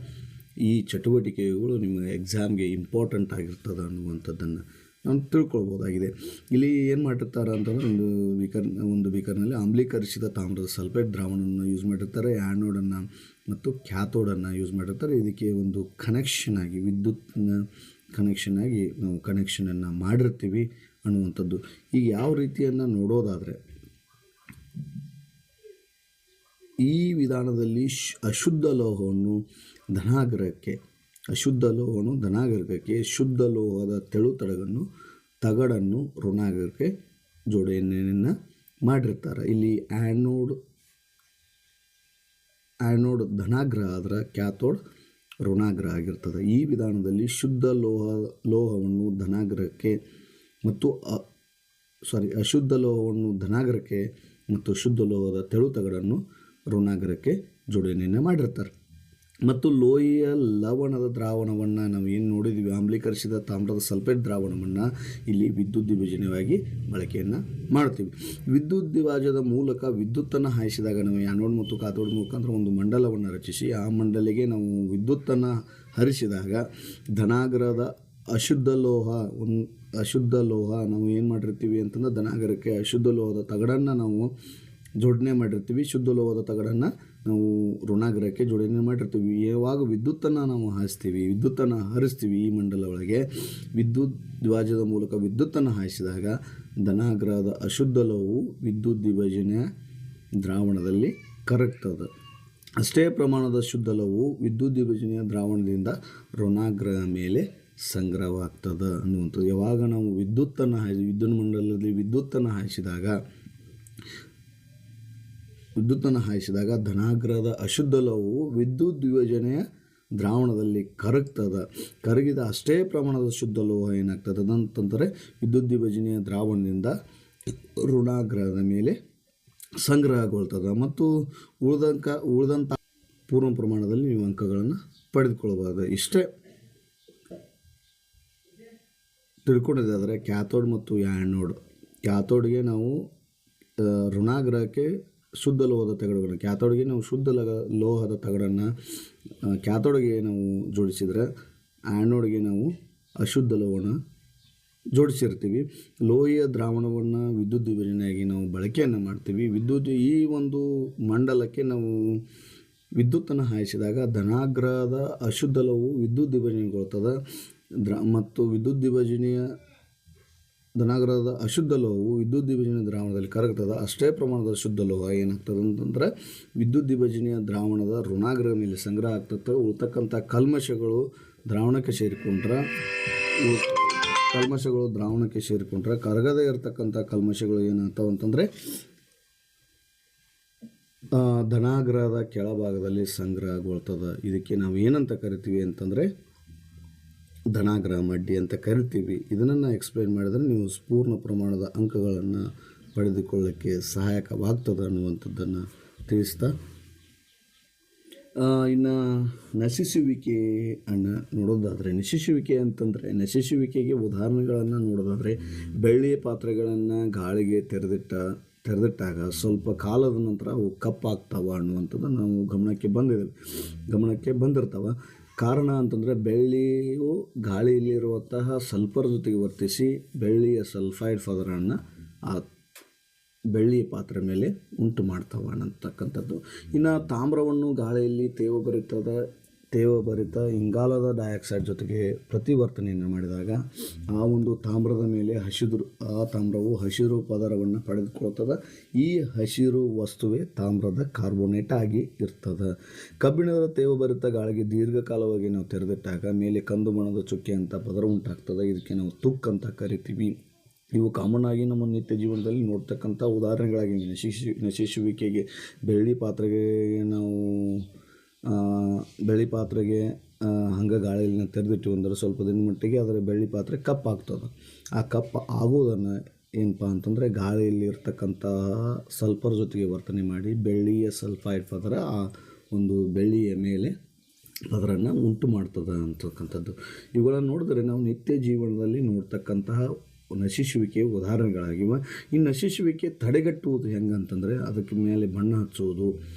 S1: ಈ ಚಟುವಟಿಕೆಗಳು ನಿಮ್ಮ ಎಕ್ಸಾಮ್ಗೆ ಇಂಪಾರ್ಟೆಂಟ್ ಆಗಿರ್ತದೆ ಅನ್ನುವಂಥದ್ದನ್ನು ನಾವು ತಿಳ್ಕೊಳ್ಬೋದಾಗಿದೆ. ಇಲ್ಲಿ ಏನು ಮಾಡಿರ್ತಾರೆ ಅಂತಂದರೆ, ಒಂದು ಬೀಕರ್ನಲ್ಲಿ ಆಮ್ಲೀಕರಿಸಿದ ತಾಮ್ರದ ಸಲ್ಫೇಟ್ ದ್ರಾವಣವನ್ನು ಯೂಸ್ ಮಾಡಿರ್ತಾರೆ. ಆ್ಯನೋಡನ್ನು ಮತ್ತು ಕ್ಯಾಥೋಡನ್ನು ಯೂಸ್ ಮಾಡಿರ್ತಾರೆ. ಇದಕ್ಕೆ ಒಂದು ವಿದ್ಯುತ್ನ ಕನೆಕ್ಷನ್ನಾಗಿ ನಾವು ಕನೆಕ್ಷನನ್ನು ಮಾಡಿರ್ತೀವಿ ಅನ್ನುವಂಥದ್ದು. ಈಗ ಯಾವ ರೀತಿಯನ್ನು ನೋಡೋದಾದರೆ, ಈ ವಿಧಾನದಲ್ಲಿ ಅಶುದ್ಧ ಲೋಹವನ್ನು ಧನಾಗ್ರಹಕ್ಕೆ ಶುದ್ಧ ಲೋಹದ ತಗಡನ್ನು ಋಣಾಗ್ರಹಕ್ಕೆ ಜೋಡಣೆಯನ್ನು ಮಾಡಿರ್ತಾರೆ. ಇಲ್ಲಿ ಆ್ಯನೋಡ್ ಧನಾಗ್ರಹ ಆದರೆ ಕ್ಯಾಥೋಡ್ ಋಣಾಗ್ರಹ ಆಗಿರ್ತದೆ. ಈ ವಿಧಾನದಲ್ಲಿ ಶುದ್ಧ ಲೋಹವನ್ನು ಧನಾಗ್ರಹಕ್ಕೆ ಮತ್ತು ಅಶುದ್ಧ ಲೋಹವನ್ನು ಧನಾಗ್ರಹಕ್ಕೆ ಮತ್ತು ಶುದ್ಧ ಲೋಹದ ತಗಡನ್ನು ಋಣಾಗ್ರಹಕ್ಕೆ ಜೋಡಣೆಯನ್ನು ಮಾಡಿರ್ತಾರೆ. ಮತ್ತು ಲೋಹೀಯ ಲವಣದ ದ್ರಾವಣವನ್ನು ನಾವು ಏನು ನೋಡಿದ್ವಿ, ಆಮ್ಲೀಕರಿಸಿದ ತಾಮ್ರದ ಸಲ್ಫೇಟ್ ದ್ರಾವಣವನ್ನು ಇಲ್ಲಿ ವಿದ್ಯುತ್ ವಿಭಜನೆಯಾಗಿ ಬಳಕೆಯನ್ನು ಮಾಡ್ತೀವಿ. ವಿದ್ಯುತ್ ವಿಭಜದ ಮೂಲಕ ವಿದ್ಯುತ್ತನ್ನು ಹಾಯಿಸಿದಾಗ ನಾವು ಆ್ಯನೋಡ್ ಮತ್ತು ಕ್ಯಾಥೋಡ್ ಮುಖಾಂತರ ಒಂದು ಮಂಡಲವನ್ನು ರಚಿಸಿ ಆ ಮಂಡಲಿಗೆ ನಾವು ವಿದ್ಯುತ್ತನ್ನು ಹರಿಸಿದಾಗ ಧನಾಗ್ರಹದ ಅಶುದ್ಧ ಲೋಹ ನಾವು ಏನು ಮಾಡಿರ್ತೀವಿ ಅಂತಂದ್ರೆ, ಧನಾಗ್ರಹಕ್ಕೆ ಅಶುದ್ಧ ಲೋಹದ ತಗಡನ್ನು ನಾವು ಜೋಡಣೆ ಮಾಡಿರ್ತೀವಿ. ಶುದ್ಧ ಲೋಹದ ತಗಡನ್ನು ನಾವು ಋಣಾಗ್ರಹಕ್ಕೆ ಜೋಡಣೆ ಮಾಡಿರ್ತೀವಿ. ಯಾವಾಗ ವಿದ್ಯುತ್ತನ್ನು ನಾವು ಹರಿಸ್ತೀವಿ ಈ ಮಂಡಲ ಒಳಗೆ, ವಿದ್ಯುತ್ ವಿಭಜದ ಮೂಲಕ ವಿದ್ಯುತ್ತನ್ನು ಹಾಯಿಸಿದಾಗ ಧನಾಗ್ರಹದ ಅಶುದ್ಧ ಲೋಹವು ವಿದ್ಯುತ್ ವಿಭಜನೆಯ ದ್ರಾವಣದಲ್ಲಿ ಕರಗ್ತದೆ. ಅಷ್ಟೇ ಪ್ರಮಾಣದ ಶುದ್ಧ ಲೋಹವು ವಿದ್ಯುತ್ ವಿಭಜನೆಯ ದ್ರಾವಣದಿಂದ ಋಣಾಗ್ರಹ ಮೇಲೆ ಸಂಗ್ರಹವಾಗ್ತದೆ ಅನ್ನುವಂಥದ್ದು. ಯಾವಾಗ ನಾವು ವಿದ್ಯುತ್ ಮಂಡಲದಲ್ಲಿ ವಿದ್ಯುತ್ತನ್ನು ಹಾಯಿಸಿದಾಗ ಧನಾಗ್ರಹದ ಅಶುದ್ಧ ಲೋಹವು ವಿದ್ಯುತ್ ವಿಭಜನೆಯ ದ್ರಾವಣದಲ್ಲಿ ಕರಗಿದ ಅಷ್ಟೇ ಪ್ರಮಾಣದ ಶುದ್ಧ ಲೋಹ ಏನಾಗ್ತದೆ ಅಂತಂದರೆ ವಿದ್ಯುತ್ ವಿಭಜನೆಯ ದ್ರಾವಣದಿಂದ ಋಣಾಗ್ರಹದ ಮೇಲೆ ಸಂಗ್ರಹಗೊಳ್ತದೆ. ಮತ್ತು ಉಳಿದಂಥ ಪೂರ್ಣ ಪ್ರಮಾಣದಲ್ಲಿ ನೀವು ಅಂಕಗಳನ್ನು ಪಡೆದುಕೊಳ್ಳಬಹುದು. ಇಷ್ಟೇ ತಿಳ್ಕೊಂಡಿದ್ದಾದರೆ ಕ್ಯಾಥೋಡ್ ಮತ್ತು ಆ್ಯನೋಡ್. ಕ್ಯಾಥೋಡ್ಗೆ ನಾವು ಋಣಾಗ್ರಹಕ್ಕೆ ಶುದ್ಧ ಲೋಹದ ತಗಡುಗಳನ್ನು, ಕ್ಯಾಥೋಡ್ಗೆ ನಾವು ಶುದ್ಧ ಲೋಹದ ತಗಡನ್ನು ಕ್ಯಾಥೋಡ್ಗೆ ನಾವು ಜೋಡಿಸಿದರೆ, ಆ್ಯನೋಡ್ಗೆ ನಾವು ಅಶುದ್ಧ ಲೋಹನ ಜೋಡಿಸಿರ್ತೀವಿ. ಲೋಹೀಯ ದ್ರಾವಣವನ್ನು ವಿದ್ಯುತ್ ವಿಭಜನೆಯಾಗಿ ನಾವು ಬಳಕೆಯನ್ನು ಮಾಡ್ತೀವಿ. ಈ ಒಂದು ಮಂಡಲಕ್ಕೆ ನಾವು ವಿದ್ಯುತ್ತನ್ನು ಹಾಯಿಸಿದಾಗ ಧನಾಗ್ರಹದ ಅಶುದ್ಧ ಲೋಹವು ವಿದ್ಯುತ್ ವಿಭಜನೆಗೊಳ್ತದೆ ಮತ್ತು ಧನಾಗ್ರಹದ ಅಶುದ್ಧ ಲೋಹವು ವಿದ್ಯುತ್ ವಿಭಜನೆಯ ದ್ರಾವಣದಲ್ಲಿ ಕರಗ್ತದೆ. ಅಷ್ಟೇ ಪ್ರಮಾಣದ ಶುದ್ಧ ಲೋಹ ಏನಾಗ್ತದೆ ಅಂತಂದರೆ ವಿದ್ಯುತ್ ವಿಭಜನೆಯ ದ್ರಾವಣದ ಋಣಾಗ್ರಹ ಮೇಲೆ ಸಂಗ್ರಹ ಆಗ್ತದೆ. ಉಳ್ತಕ್ಕಂಥ ಕಲ್ಮಶಗಳು ದ್ರಾವಣಕ್ಕೆ ಸೇರಿಕೊಂಡ್ರೆ ಕರಗದೇ ಇರತಕ್ಕಂಥ ಕಲ್ಮಶಗಳು ಏನಾಗ್ತಾವೆ ಅಂತಂದರೆ ಧನಾಗ್ರಹದ ಕೆಳಭಾಗದಲ್ಲಿ ಸಂಗ್ರಹಗೊಳ್ತದೆ. ಇದಕ್ಕೆ ನಾವು ಏನಂತ ಕರಿತೀವಿ ಅಂತಂದರೆ ಧನಾಗ್ರಹ ಮಡ್ಡಿ ಅಂತ ಕರಿತೀವಿ. ಇದನ್ನು ಎಕ್ಸ್ಪ್ಲೈನ್ ಮಾಡಿದರೆ ನೀವು ಪೂರ್ಣ ಪ್ರಮಾಣದ ಅಂಕಗಳನ್ನು ಪಡೆದುಕೊಳ್ಳೋಕ್ಕೆ ಸಹಾಯಕವಾಗ್ತದೆ ಅನ್ನುವಂಥದ್ದನ್ನು ತಿಳಿಸ್ತಾ, ಇನ್ನು ನಶಿಸುವಿಕೆಯನ್ನು ನೋಡೋದಾದರೆ, ನಶಿಸುವಿಕೆ ಅಂತಂದರೆ ನಶಿಸುವಿಕೆಗೆ ಉದಾಹರಣೆಗಳನ್ನು ನೋಡೋದಾದರೆ, ಬೆಳ್ಳಿಯ ಪಾತ್ರೆಗಳನ್ನು ಗಾಳಿಗೆ ತೆರೆದಿಟ್ಟಾಗ ಸ್ವಲ್ಪ ಕಾಲದ ನಂತರ ಅವು ಕಪ್ಪಾಗ್ತಾವೆ ಅನ್ನುವಂಥದ್ದು ನಾವು ಗಮನಕ್ಕೆ ಬಂದಿರ್ತಾವೆ. ಕಾರಣ ಅಂತಂದರೆ ಬೆಳ್ಳಿಯು ಗಾಳಿಯಲ್ಲಿರುವಂತಹ ಸಲ್ಫರ್ ಜೊತೆಗೆ ವರ್ತಿಸಿ ಬೆಳ್ಳಿಯ ಸಲ್ಫೈಡ್ ಪದರವನ್ನು ಆ ಬೆಳ್ಳಿಯ ಪಾತ್ರೆ ಮೇಲೆ ಉಂಟು ಮಾಡ್ತಾವೆ ಅನ್ನತಕ್ಕಂಥದ್ದು. ಇನ್ನು ತಾಮ್ರವನ್ನು ಗಾಳಿಯಲ್ಲಿ ತೇವಭರಿತ ಇಂಗಾಲದ ಡೈಆಕ್ಸೈಡ್ ಜೊತೆಗೆ ಪ್ರತಿವರ್ತನೆಯನ್ನು ಮಾಡಿದಾಗ ಆ ಒಂದು ತಾಮ್ರದ ಮೇಲೆ ತಾಮ್ರವು ಹಸಿರು ಪದರವನ್ನು ಪಡೆದುಕೊಳ್ತದೆ. ಈ ಹಸಿರು ವಸ್ತುವೇ ತಾಮ್ರದ ಕಾರ್ಬೋನೇಟ್ ಆಗಿ ಇರ್ತದೆ. ಕಬ್ಬಿಣದ ತೇವಭರಿತ ಗಾಳಿಗೆ ದೀರ್ಘಕಾಲವಾಗಿ ನಾವು ತೆರೆದಿಟ್ಟಾಗ ಮೇಲೆ ಕಂದು ಬಣ್ಣದ ಚುಕ್ಕೆ ಅಂತ ಪದರ ಉಂಟಾಗ್ತದೆ. ಇದಕ್ಕೆ ನಾವು ತುಕ್ ಅಂತ ಕರಿತೀವಿ. ಇವು ಕಾಮನ್ ಆಗಿ ನಮ್ಮ ನಿತ್ಯ ಜೀವನದಲ್ಲಿ ನೋಡ್ತಕ್ಕಂಥ ಉದಾಹರಣೆಗಳಾಗಿವೆ. ನಶಿಸುವಿಕೆಗೆ ಬೆಳ್ಳಿ ಪಾತ್ರೆಗೆ ಹಂಗೆ ಗಾಳಿಯಲ್ಲಿ ತೆರೆದಿಟ್ಟಿವಿ ಅಂದರೆ ಸ್ವಲ್ಪ ದಿನ ಮಟ್ಟಿಗೆ ಅದರ ಬೆಳ್ಳಿ ಪಾತ್ರೆ ಕಪ್ಪಾಗ್ತದೆ. ಆ ಕಪ್ ಆಗೋದನ್ನು ಏನಪ್ಪ ಅಂತಂದರೆ ಗಾಳಿಯಲ್ಲಿ ಇರ್ತಕ್ಕಂಥ ಸಲ್ಫರ್ ಜೊತೆಗೆ ವರ್ತನೆ ಮಾಡಿ ಬೆಳ್ಳಿಯ ಸಲ್ಫೈಡ್ ಪದರ ಆ ಒಂದು ಬೆಳ್ಳಿಯ ಮೇಲೆ ಪದರನ್ನು ಉಂಟು ಮಾಡ್ತದೆ ಅಂತಕ್ಕಂಥದ್ದು. ಇವುಗಳನ್ನು ನೋಡಿದ್ರೆ ನಾವು ನಿತ್ಯ ಜೀವನದಲ್ಲಿ ನೋಡ್ತಕ್ಕಂತಹ ನಶಿಸುವಿಕೆಯ ಉದಾಹರಣೆಗಳಾಗಿವೆ. ಈ ನಶಿಸುವಿಕೆ ತಡೆಗಟ್ಟುವುದು ಹೆಂಗಂತಂದರೆ ಅದಕ್ಕೆ ಮೇಲೆ ಬಣ್ಣ ಹಚ್ಚುವುದು,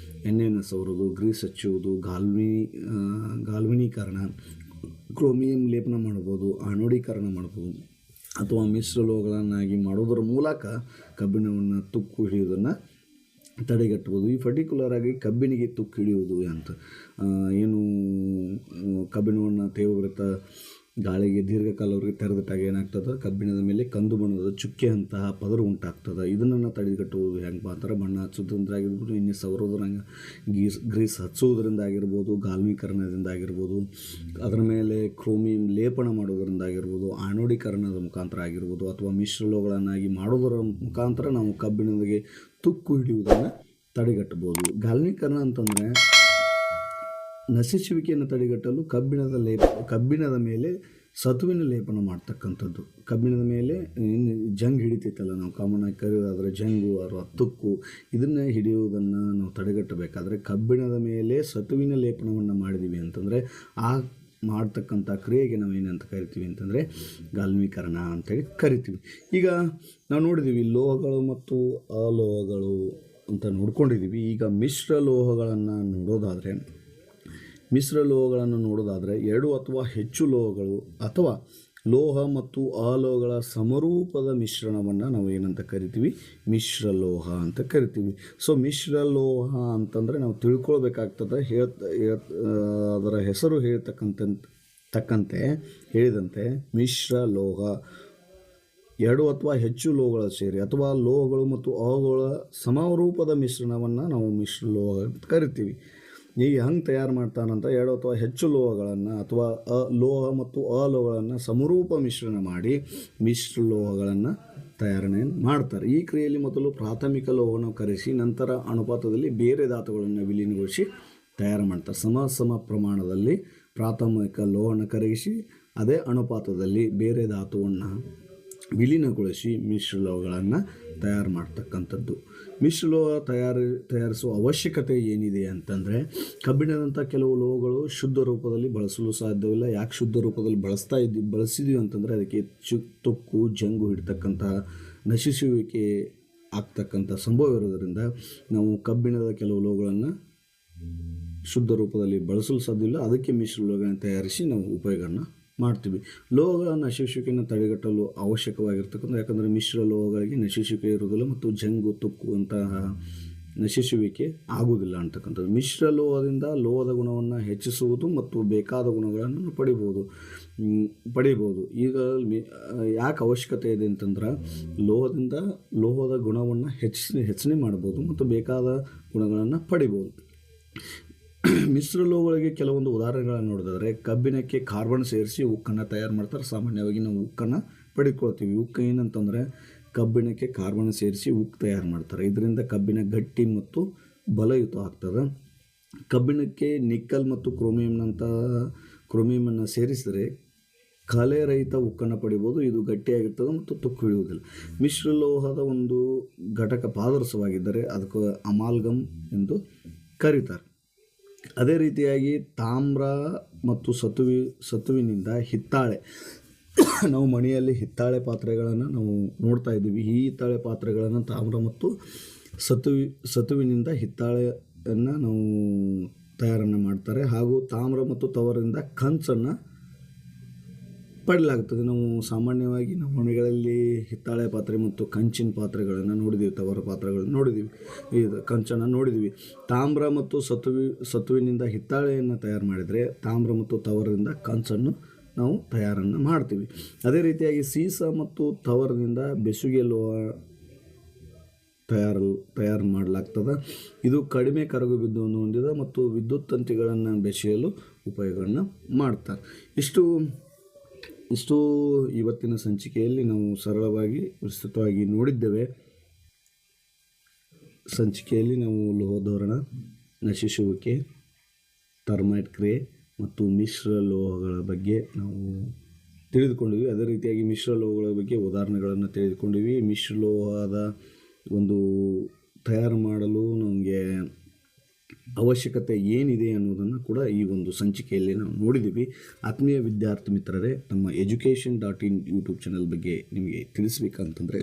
S1: ಎಣ್ಣೆಯನ್ನು ಸವರುವುದು, ಗ್ರೀಸ್ ಹಚ್ಚುವುದು, ಗಾಲ್ವನೀಕರಣ, ಕ್ರೋಮಿಯಂ ಲೇಪನ ಮಾಡ್ಬೋದು, ಆಣೋಡೀಕರಣ ಮಾಡ್ಬೋದು, ಅಥವಾ ಮಿಶ್ರಲೋಹಗಳನ್ನಾಗಿ ಮಾಡೋದರ ಮೂಲಕ ಕಬ್ಬಿಣವನ್ನು ತುಕ್ಕು ಹಿಡಿಯೋದನ್ನು ತಡೆಗಟ್ಟುವುದು. ಈ ಪರ್ಟಿಕ್ಯುಲರಾಗಿ ಕಬ್ಬಿಣಿಗೆ ತುಕ್ಕು ಹಿಡಿಯುವುದು ಅಂತ ಏನು ಕಬ್ಬಿಣವನ್ನು ತೇವಭರಿತ ಗಾಳಿಗೆ ದೀರ್ಘಕಾಲವರೆಗೆ ತೆರೆದಿಟ್ಟಾಗ ಏನಾಗ್ತದೆ, ಕಬ್ಬಿಣದ ಮೇಲೆ ಕಂದು ಬಣ್ಣದ ಚುಕ್ಕೆ ಅಂತಹ ಪದರು ಉಂಟಾಗ್ತದೆ. ಇದನ್ನು ತಡೆಗಟ್ಟುವುದು ಹೆಂಗೆ ಅಂತಾರೆ, ಬಣ್ಣ ಹಚ್ಚೋದ್ರಿಂದ ಆಗಿರ್ಬೋದು, ಎಣ್ಣೆ ಸವರೋದ್ರಂಗೆ ಗ್ರೀಸ್ ಹಚ್ಚುವುದರಿಂದ ಆಗಿರ್ಬೋದು, ಗಾಲ್ವೀಕರಣದಿಂದ ಆಗಿರ್ಬೋದು, ಅದರ ಮೇಲೆ ಕ್ರೋಮಿಯಂ ಲೇಪನ ಮಾಡೋದರಿಂದ ಆಗಿರ್ಬೋದು, ಆಣೋಡೀಕರಣದ ಮುಖಾಂತರ ಆಗಿರ್ಬೋದು, ಅಥವಾ ಮಿಶ್ರಲೋಹಗಳನ್ನಾಗಿ ಮಾಡೋದರ ಮುಖಾಂತರ ನಾವು ಕಬ್ಬಿಣದಿಗೆ ತುಕ್ಕು ಹಿಡಿಯುವುದನ್ನು ತಡೆಗಟ್ಟಬೋದು. ಗಾಲ್ವೀಕರಣ ಅಂತಂದರೆ ನಶಿಸುವಿಕೆಯನ್ನು ತಡೆಗಟ್ಟಲು ಕಬ್ಬಿಣದ ಮೇಲೆ ಸತುವಿನ ಲೇಪನ ಮಾಡ್ತಕ್ಕಂಥದ್ದು. ಕಬ್ಬಿಣದ ಮೇಲೆ ಜಂಗ್ ಹಿಡಿತೈತಲ್ಲ, ನಾವು ಕಾಮನಾಗಿ ಕರೆಯೋದಾದರೆ ಜಂಗು ಅಥವಾ ತುಕ್ಕು, ಇದನ್ನು ಹಿಡಿಯುವುದನ್ನು ನಾವು ತಡೆಗಟ್ಟಬೇಕಾದ್ರೆ ಕಬ್ಬಿಣದ ಮೇಲೆ ಸತುವಿನ ಲೇಪನವನ್ನು ಮಾಡಿದ್ದೀವಿ ಅಂತಂದರೆ ಆ ಮಾಡ್ತಕ್ಕಂಥ ಕ್ರಿಯೆಗೆ ನಾವು ಏನಂತ ಕರಿತೀವಿ ಅಂತಂದರೆ ಗಾಲ್ವೀಕರಣ ಅಂತೇಳಿ ಕರಿತೀವಿ. ಈಗ ನಾವು ನೋಡಿದ್ದೀವಿ ಲೋಹಗಳು ಮತ್ತು ಅಲೋಹಗಳು ಅಂತ ನೋಡ್ಕೊಂಡಿದ್ದೀವಿ. ಈಗ ಮಿಶ್ರಲೋಹಗಳನ್ನು ನೋಡೋದಾದರೆ 2 ಅಥವಾ ಹೆಚ್ಚು ಲೋಹಗಳು ಅಥವಾ ಲೋಹ ಮತ್ತು ಅಲೋಹಗಳ ಸಮರೂಪದ ಮಿಶ್ರಣವನ್ನು ನಾವು ಏನಂತ ಕರಿತೀವಿ, ಮಿಶ್ರಲೋಹ ಅಂತ ಕರಿತೀವಿ. ಸೊ ಮಿಶ್ರಲೋಹ ಅಂತಂದರೆ ನಾವು ತಿಳ್ಕೊಳ್ಬೇಕಾಗ್ತದೆ. ಅದರ ಹೆಸರು ಹೇಳಿದಂತೆ ಮಿಶ್ರಲೋಹ 2 ಅಥವಾ ಹೆಚ್ಚು ಲೋಹಗಳ ಸೇರಿ ಅಥವಾ ಲೋಹಗಳು ಮತ್ತು ಅಲೋಹಗಳ ಸಮರೂಪದ ಮಿಶ್ರಣವನ್ನು ನಾವು ಮಿಶ್ರಲೋಹ ಅಂತ ಕರಿತೀವಿ. ಈಗ ಹಂಗೆ ತಯಾರು ಮಾಡ್ತಾನಂತ 2 ಅಥವಾ ಹೆಚ್ಚು ಲೋಹಗಳನ್ನು ಅಥವಾ ಲೋಹ ಮತ್ತು ಅಲೋಹಗಳನ್ನು ಸಮರೂಪ ಮಿಶ್ರಣ ಮಾಡಿ ಮಿಶ್ರಲೋಹಗಳನ್ನು ತಯಾರಣೆ ಮಾಡ್ತಾರೆ. ಈ ಕ್ರಿಯೆಯಲ್ಲಿ ಮೊದಲು ಪ್ರಾಥಮಿಕ ಲೋಹವನ್ನು ಕರೆಸಿ ನಂತರ ಅನುಪಾತದಲ್ಲಿ ಬೇರೆ ಧಾತುಗಳನ್ನು ವಿಲೀನಗೊಳಿಸಿ ತಯಾರು ಮಾಡ್ತಾರೆ. ಸಮ ಪ್ರಮಾಣದಲ್ಲಿ ಪ್ರಾಥಮಿಕ ಲೋಹವನ್ನು ಕರಗಿಸಿ ಅದೇ ಅನುಪಾತದಲ್ಲಿ ಬೇರೆ ಧಾತುವನ್ನು ವಿಲೀನಗೊಳಿಸಿ ಮಿಶ್ರಲೋಹಗಳನ್ನು ತಯಾರು ಮಾಡ್ತಕ್ಕಂಥದ್ದು. ಮಿಶ್ರಲೋಹ ತಯಾರಿಸುವ ಅವಶ್ಯಕತೆ ಏನಿದೆ ಅಂತಂದರೆ, ಕಬ್ಬಿಣದಂಥ ಕೆಲವು ಲೋಹಗಳು ಶುದ್ಧ ರೂಪದಲ್ಲಿ ಬಳಸಲು ಸಾಧ್ಯವಿಲ್ಲ. ಯಾಕೆ ಶುದ್ಧ ರೂಪದಲ್ಲಿ ಬಳಸಿದ್ವಿ ಅಂತಂದರೆ ಅದಕ್ಕೆ ತುಕ್ಕು ಜಂಗು ಹಿಡ್ತಕ್ಕಂತಹ ನಶಿಸುವಿಕೆ ಆಗ್ತಕ್ಕಂಥ ಸಂಭವ ಇರೋದರಿಂದ ನಾವು ಕಬ್ಬಿಣದ ಕೆಲವು ಲೋಹಗಳನ್ನು ಶುದ್ಧ ರೂಪದಲ್ಲಿ ಬಳಸಲು ಸಾಧ್ಯವಿಲ್ಲ. ಅದಕ್ಕೆ ಮಿಶ್ರಲೋಹಗಳನ್ನು ತಯಾರಿಸಿ ನಾವು ಉಪಯೋಗವನ್ನು ಮಾಡ್ತೀವಿ. ಲೋಹಗಳ ನಶಿಸುವಿಕೆಯನ್ನು ತಡೆಗಟ್ಟಲು ಅವಶ್ಯಕವಾಗಿರ್ತಕ್ಕಂಥ, ಯಾಕಂದರೆ ಮಿಶ್ರ ಲೋಹಗಳಿಗೆ ನಶಿಸುವಿಕೆ ಇರುವುದಿಲ್ಲ ಮತ್ತು ಜಂಗು ತುಕ್ಕು ಅಂತಹ ನಶಿಸುವಿಕೆ ಆಗುವುದಿಲ್ಲ ಅಂತಕ್ಕಂಥದ್ದು. ಮಿಶ್ರ ಲೋಹದಿಂದ ಲೋಹದ ಗುಣವನ್ನು ಹೆಚ್ಚಿಸುವುದು ಮತ್ತು ಬೇಕಾದ ಗುಣಗಳನ್ನು ಪಡಿಬೋದು. ಈಗ ಯಾಕೆ ಅವಶ್ಯಕತೆ ಇದೆ ಅಂತಂದ್ರೆ ಲೋಹದ ಗುಣವನ್ನು ಹೆಚ್ಚನೆ ಮಾಡ್ಬೋದು ಮತ್ತು ಬೇಕಾದ ಗುಣಗಳನ್ನು ಪಡಿಬೋದು. ಮಿಶ್ರಲೋಹಗಳಿಗೆ ಕೆಲವೊಂದು ಉದಾಹರಣೆಗಳನ್ನು ನೋಡಿದ್ರೆ, ಕಬ್ಬಿಣಕ್ಕೆ ಕಾರ್ಬನ್ ಸೇರಿಸಿ ಉಕ್ಕನ್ನು ತಯಾರು ಮಾಡ್ತಾರೆ. ಸಾಮಾನ್ಯವಾಗಿ ನಾವು ಉಕ್ಕನ್ನು ಪಡ್ಕೊಳ್ತೀವಿ. ಉಕ್ಕು ಏನಂತಂದರೆ ಕಬ್ಬಿಣಕ್ಕೆ ಕಾರ್ಬನ್ ಸೇರಿಸಿ ಉಕ್ಕು ತಯಾರು ಮಾಡ್ತಾರೆ. ಇದರಿಂದ ಕಬ್ಬಿಣ ಗಟ್ಟಿ ಮತ್ತು ಬಲಯುತ ಆಗ್ತದೆ. ಕಬ್ಬಿಣಕ್ಕೆ ನಿಕ್ಕಲ್ ಮತ್ತು ಕ್ರೋಮಿಯಮನ್ನು ಸೇರಿಸಿದರೆ ಕಲೆರಹಿತ ಉಕ್ಕನ್ನು ಪಡಿಬೋದು. ಇದು ಗಟ್ಟಿಯಾಗಿರ್ತದೆ ಮತ್ತು ತುಕ್ಕು ಹಿಡಿಯುವುದಿಲ್ಲ. ಮಿಶ್ರಲೋಹದ ಒಂದು ಘಟಕ ಪಾದರಸವಾಗಿದ್ದರೆ ಅದಕ್ಕೆ ಅಮಾಲ್ಗಮ್ ಎಂದು ಕರೀತಾರೆ. ಅದೇ ರೀತಿಯಾಗಿ ತಾಮ್ರ ಮತ್ತು ಸತುವಿನಿಂದ ಹಿತ್ತಾಳೆ, ನಾವು ಮನೆಯಲ್ಲಿ ಹಿತ್ತಾಳೆ ಪಾತ್ರೆಗಳನ್ನು ನಾವು ನೋಡ್ತಾ ಇದ್ದೀವಿ. ಈ ಹಿತ್ತಾಳೆ ಪಾತ್ರೆಗಳನ್ನು ತಾಮ್ರ ಮತ್ತು ಸತುವಿನಿಂದ ಹಿತ್ತಾಳೆಯನ್ನು ನಾವು ತಯಾರನ್ನು ಮಾಡ್ತಾರೆ. ಹಾಗೂ ತಾಮ್ರ ಮತ್ತು ತವರಿಂದ ಕಂಚನ್ನು ಪಡಲಾಗುತ್ತದೆ. ನಾವು ಸಾಮಾನ್ಯವಾಗಿ ನಮ್ಮ ಮನೆಗಳಲ್ಲಿ ಹಿತ್ತಾಳೆ ಪಾತ್ರೆ ಮತ್ತು ಕಂಚಿನ ಪಾತ್ರೆಗಳನ್ನು ನೋಡಿದ್ದೀವಿ, ತವರ ಪಾತ್ರೆಗಳನ್ನು ನೋಡಿದ್ದೀವಿ, ಇದು ಕಂಚನ್ನು ನೋಡಿದ್ದೀವಿ. ತಾಮ್ರ ಮತ್ತು ಸತುವಿನಿಂದ ಹಿತ್ತಾಳೆಯನ್ನು ತಯಾರು ಮಾಡಿದರೆ ತಾಮ್ರ ಮತ್ತು ತವರದಿಂದ ಕಂಚನ್ನು ನಾವು ತಯಾರನ್ನು ಮಾಡ್ತೀವಿ. ಅದೇ ರೀತಿಯಾಗಿ ಸೀಸ ಮತ್ತು ತವರದಿಂದ ಬೆಸುಗೆ ಲೋಹ ತಯಾರು ಮಾಡಲಾಗ್ತದೆ. ಇದು ಕಡಿಮೆ ಕರಗು ಬಿದ್ದುವನ್ನು ಹೊಂದಿದೆ ಮತ್ತು ವಿದ್ಯುತ್ ತಂತಿಗಳನ್ನು ಬೆಸೆಯಲು ಉಪಯೋಗವನ್ನು ಮಾಡ್ತಾರೆ. ಇಷ್ಟು ಇವತ್ತಿನ ಸಂಚಿಕೆಯಲ್ಲಿ ನಾವು ಸರಳವಾಗಿ ವಿಸ್ತೃತವಾಗಿ ನೋಡಿದ್ದೇವೆ. ಸಂಚಿಕೆಯಲ್ಲಿ ನಾವು ಲೋಹೋದ್ಧರಣ, ನಶಿಸುವಿಕೆ, ಥರ್ಮೈಟ್ ಕ್ರಿಯೆ ಮತ್ತು ಮಿಶ್ರ ಲೋಹಗಳ ಬಗ್ಗೆ ನಾವು ತಿಳಿದುಕೊಂಡಿವಿ. ಅದೇ ರೀತಿಯಾಗಿ ಮಿಶ್ರ ಲೋಹಗಳ ಬಗ್ಗೆ ಉದಾಹರಣೆಗಳನ್ನು ತಿಳಿದುಕೊಂಡಿವಿ. ಮಿಶ್ರ ಲೋಹದ ಒಂದು ತಯಾರು ಮಾಡಲು ನಮಗೆ ಅವಶ್ಯಕತೆ ಏನಿದೆ ಅನ್ನೋದನ್ನು ಕೂಡ ಈ ಒಂದು ಸಂಚಿಕೆಯಲ್ಲಿ ನಾವು ನೋಡಿದ್ದೀವಿ. ಆತ್ಮೀಯ ವಿದ್ಯಾರ್ಥಿ ಮಿತ್ರರೇ, ನಮ್ಮ education.in ಯೂಟ್ಯೂಬ್ ಚಾನಲ್ ಬಗ್ಗೆ ನಿಮಗೆ ತಿಳಿಸ್ಬೇಕಂತಂದರೆ,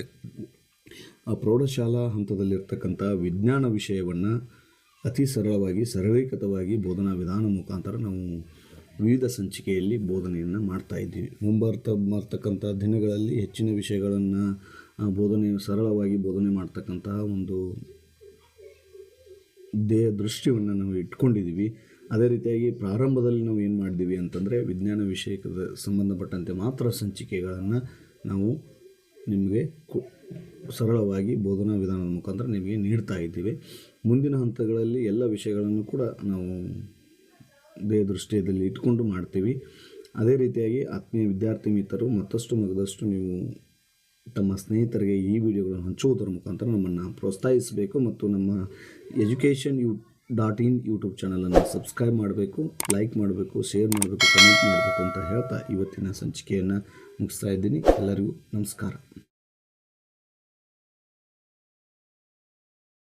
S1: ಪ್ರೌಢಶಾಲಾ ಹಂತದಲ್ಲಿರ್ತಕ್ಕಂಥ ವಿಜ್ಞಾನ ವಿಷಯವನ್ನು ಅತಿ ಸರಳವಾಗಿ ಸರಳೀಕೃತವಾಗಿ ಬೋಧನಾ ವಿಧಾನ ಮುಖಾಂತರ ನಾವು ವಿವಿಧ ಸಂಚಿಕೆಯಲ್ಲಿ ಬೋಧನೆಯನ್ನು ಮಾಡ್ತಾಯಿದ್ದೀವಿ. ಮುಂಬರ್ತಕ್ಕಂಥ ದಿನಗಳಲ್ಲಿ ಹೆಚ್ಚಿನ ವಿಷಯಗಳನ್ನು ಸರಳವಾಗಿ ಬೋಧನೆ ಮಾಡ್ತಕ್ಕಂತಹ ಒಂದು ದೃಷ್ಟಿಯನ್ನು ನಾವು ಇಟ್ಕೊಂಡಿದ್ದೀವಿ. ಅದೇ ರೀತಿಯಾಗಿ ಪ್ರಾರಂಭದಲ್ಲಿ ನಾವು ಏನು ಮಾಡಿದ್ದೀವಿ ಅಂತಂದರೆ, ವಿಜ್ಞಾನ ವಿಷಯಕ್ಕೆ ಸಂಬಂಧಪಟ್ಟಂತೆ ಮಾತ್ರ ಸಂಚಿಕೆಗಳನ್ನು ನಾವು ನಿಮಗೆ ಸರಳವಾಗಿ ಬೋಧನಾ ವಿಧಾನದ ಮುಖಾಂತರ ನಿಮಗೆ ನೀಡ್ತಾ ಇದ್ದೀವಿ. ಮುಂದಿನ ಹಂತಗಳಲ್ಲಿ ಎಲ್ಲ ವಿಷಯಗಳನ್ನು ಕೂಡ ನಾವು ದೃಷ್ಟಿಯಲ್ಲಿ ಇಟ್ಕೊಂಡು ಮಾಡ್ತೀವಿ. ಅದೇ ರೀತಿಯಾಗಿ ಆತ್ಮೀಯ ವಿದ್ಯಾರ್ಥಿ ಮಿತ್ರರು ಮತ್ತಷ್ಟು ನೀವು ತಮ್ಮ ಸ್ನೇಹಿತರಿಗೆ ಈ ವಿಡಿಯೋಗಳನ್ನು ಹಂಚುವುದರ ಮುಖಾಂತರ ನಮ್ಮನ್ನು ಪ್ರೋತ್ಸಾಹಿಸಬೇಕು ಮತ್ತು ನಮ್ಮ education.in ಯೂಟ್ಯೂಬ್ ಚಾನಲನ್ನು ಸಬ್ಸ್ಕ್ರೈಬ್ ಮಾಡಬೇಕು, ಲೈಕ್ ಮಾಡಬೇಕು, ಶೇರ್ ಮಾಡಬೇಕು, ಕಮೆಂಟ್ ಮಾಡಬೇಕು ಅಂತ ಹೇಳ್ತಾ ಇವತ್ತಿನ ಸಂಚಿಕೆಯನ್ನು ಮುಗಿಸ್ತಾ ಇದ್ದೀನಿ. ಎಲ್ಲರಿಗೂ ನಮಸ್ಕಾರ.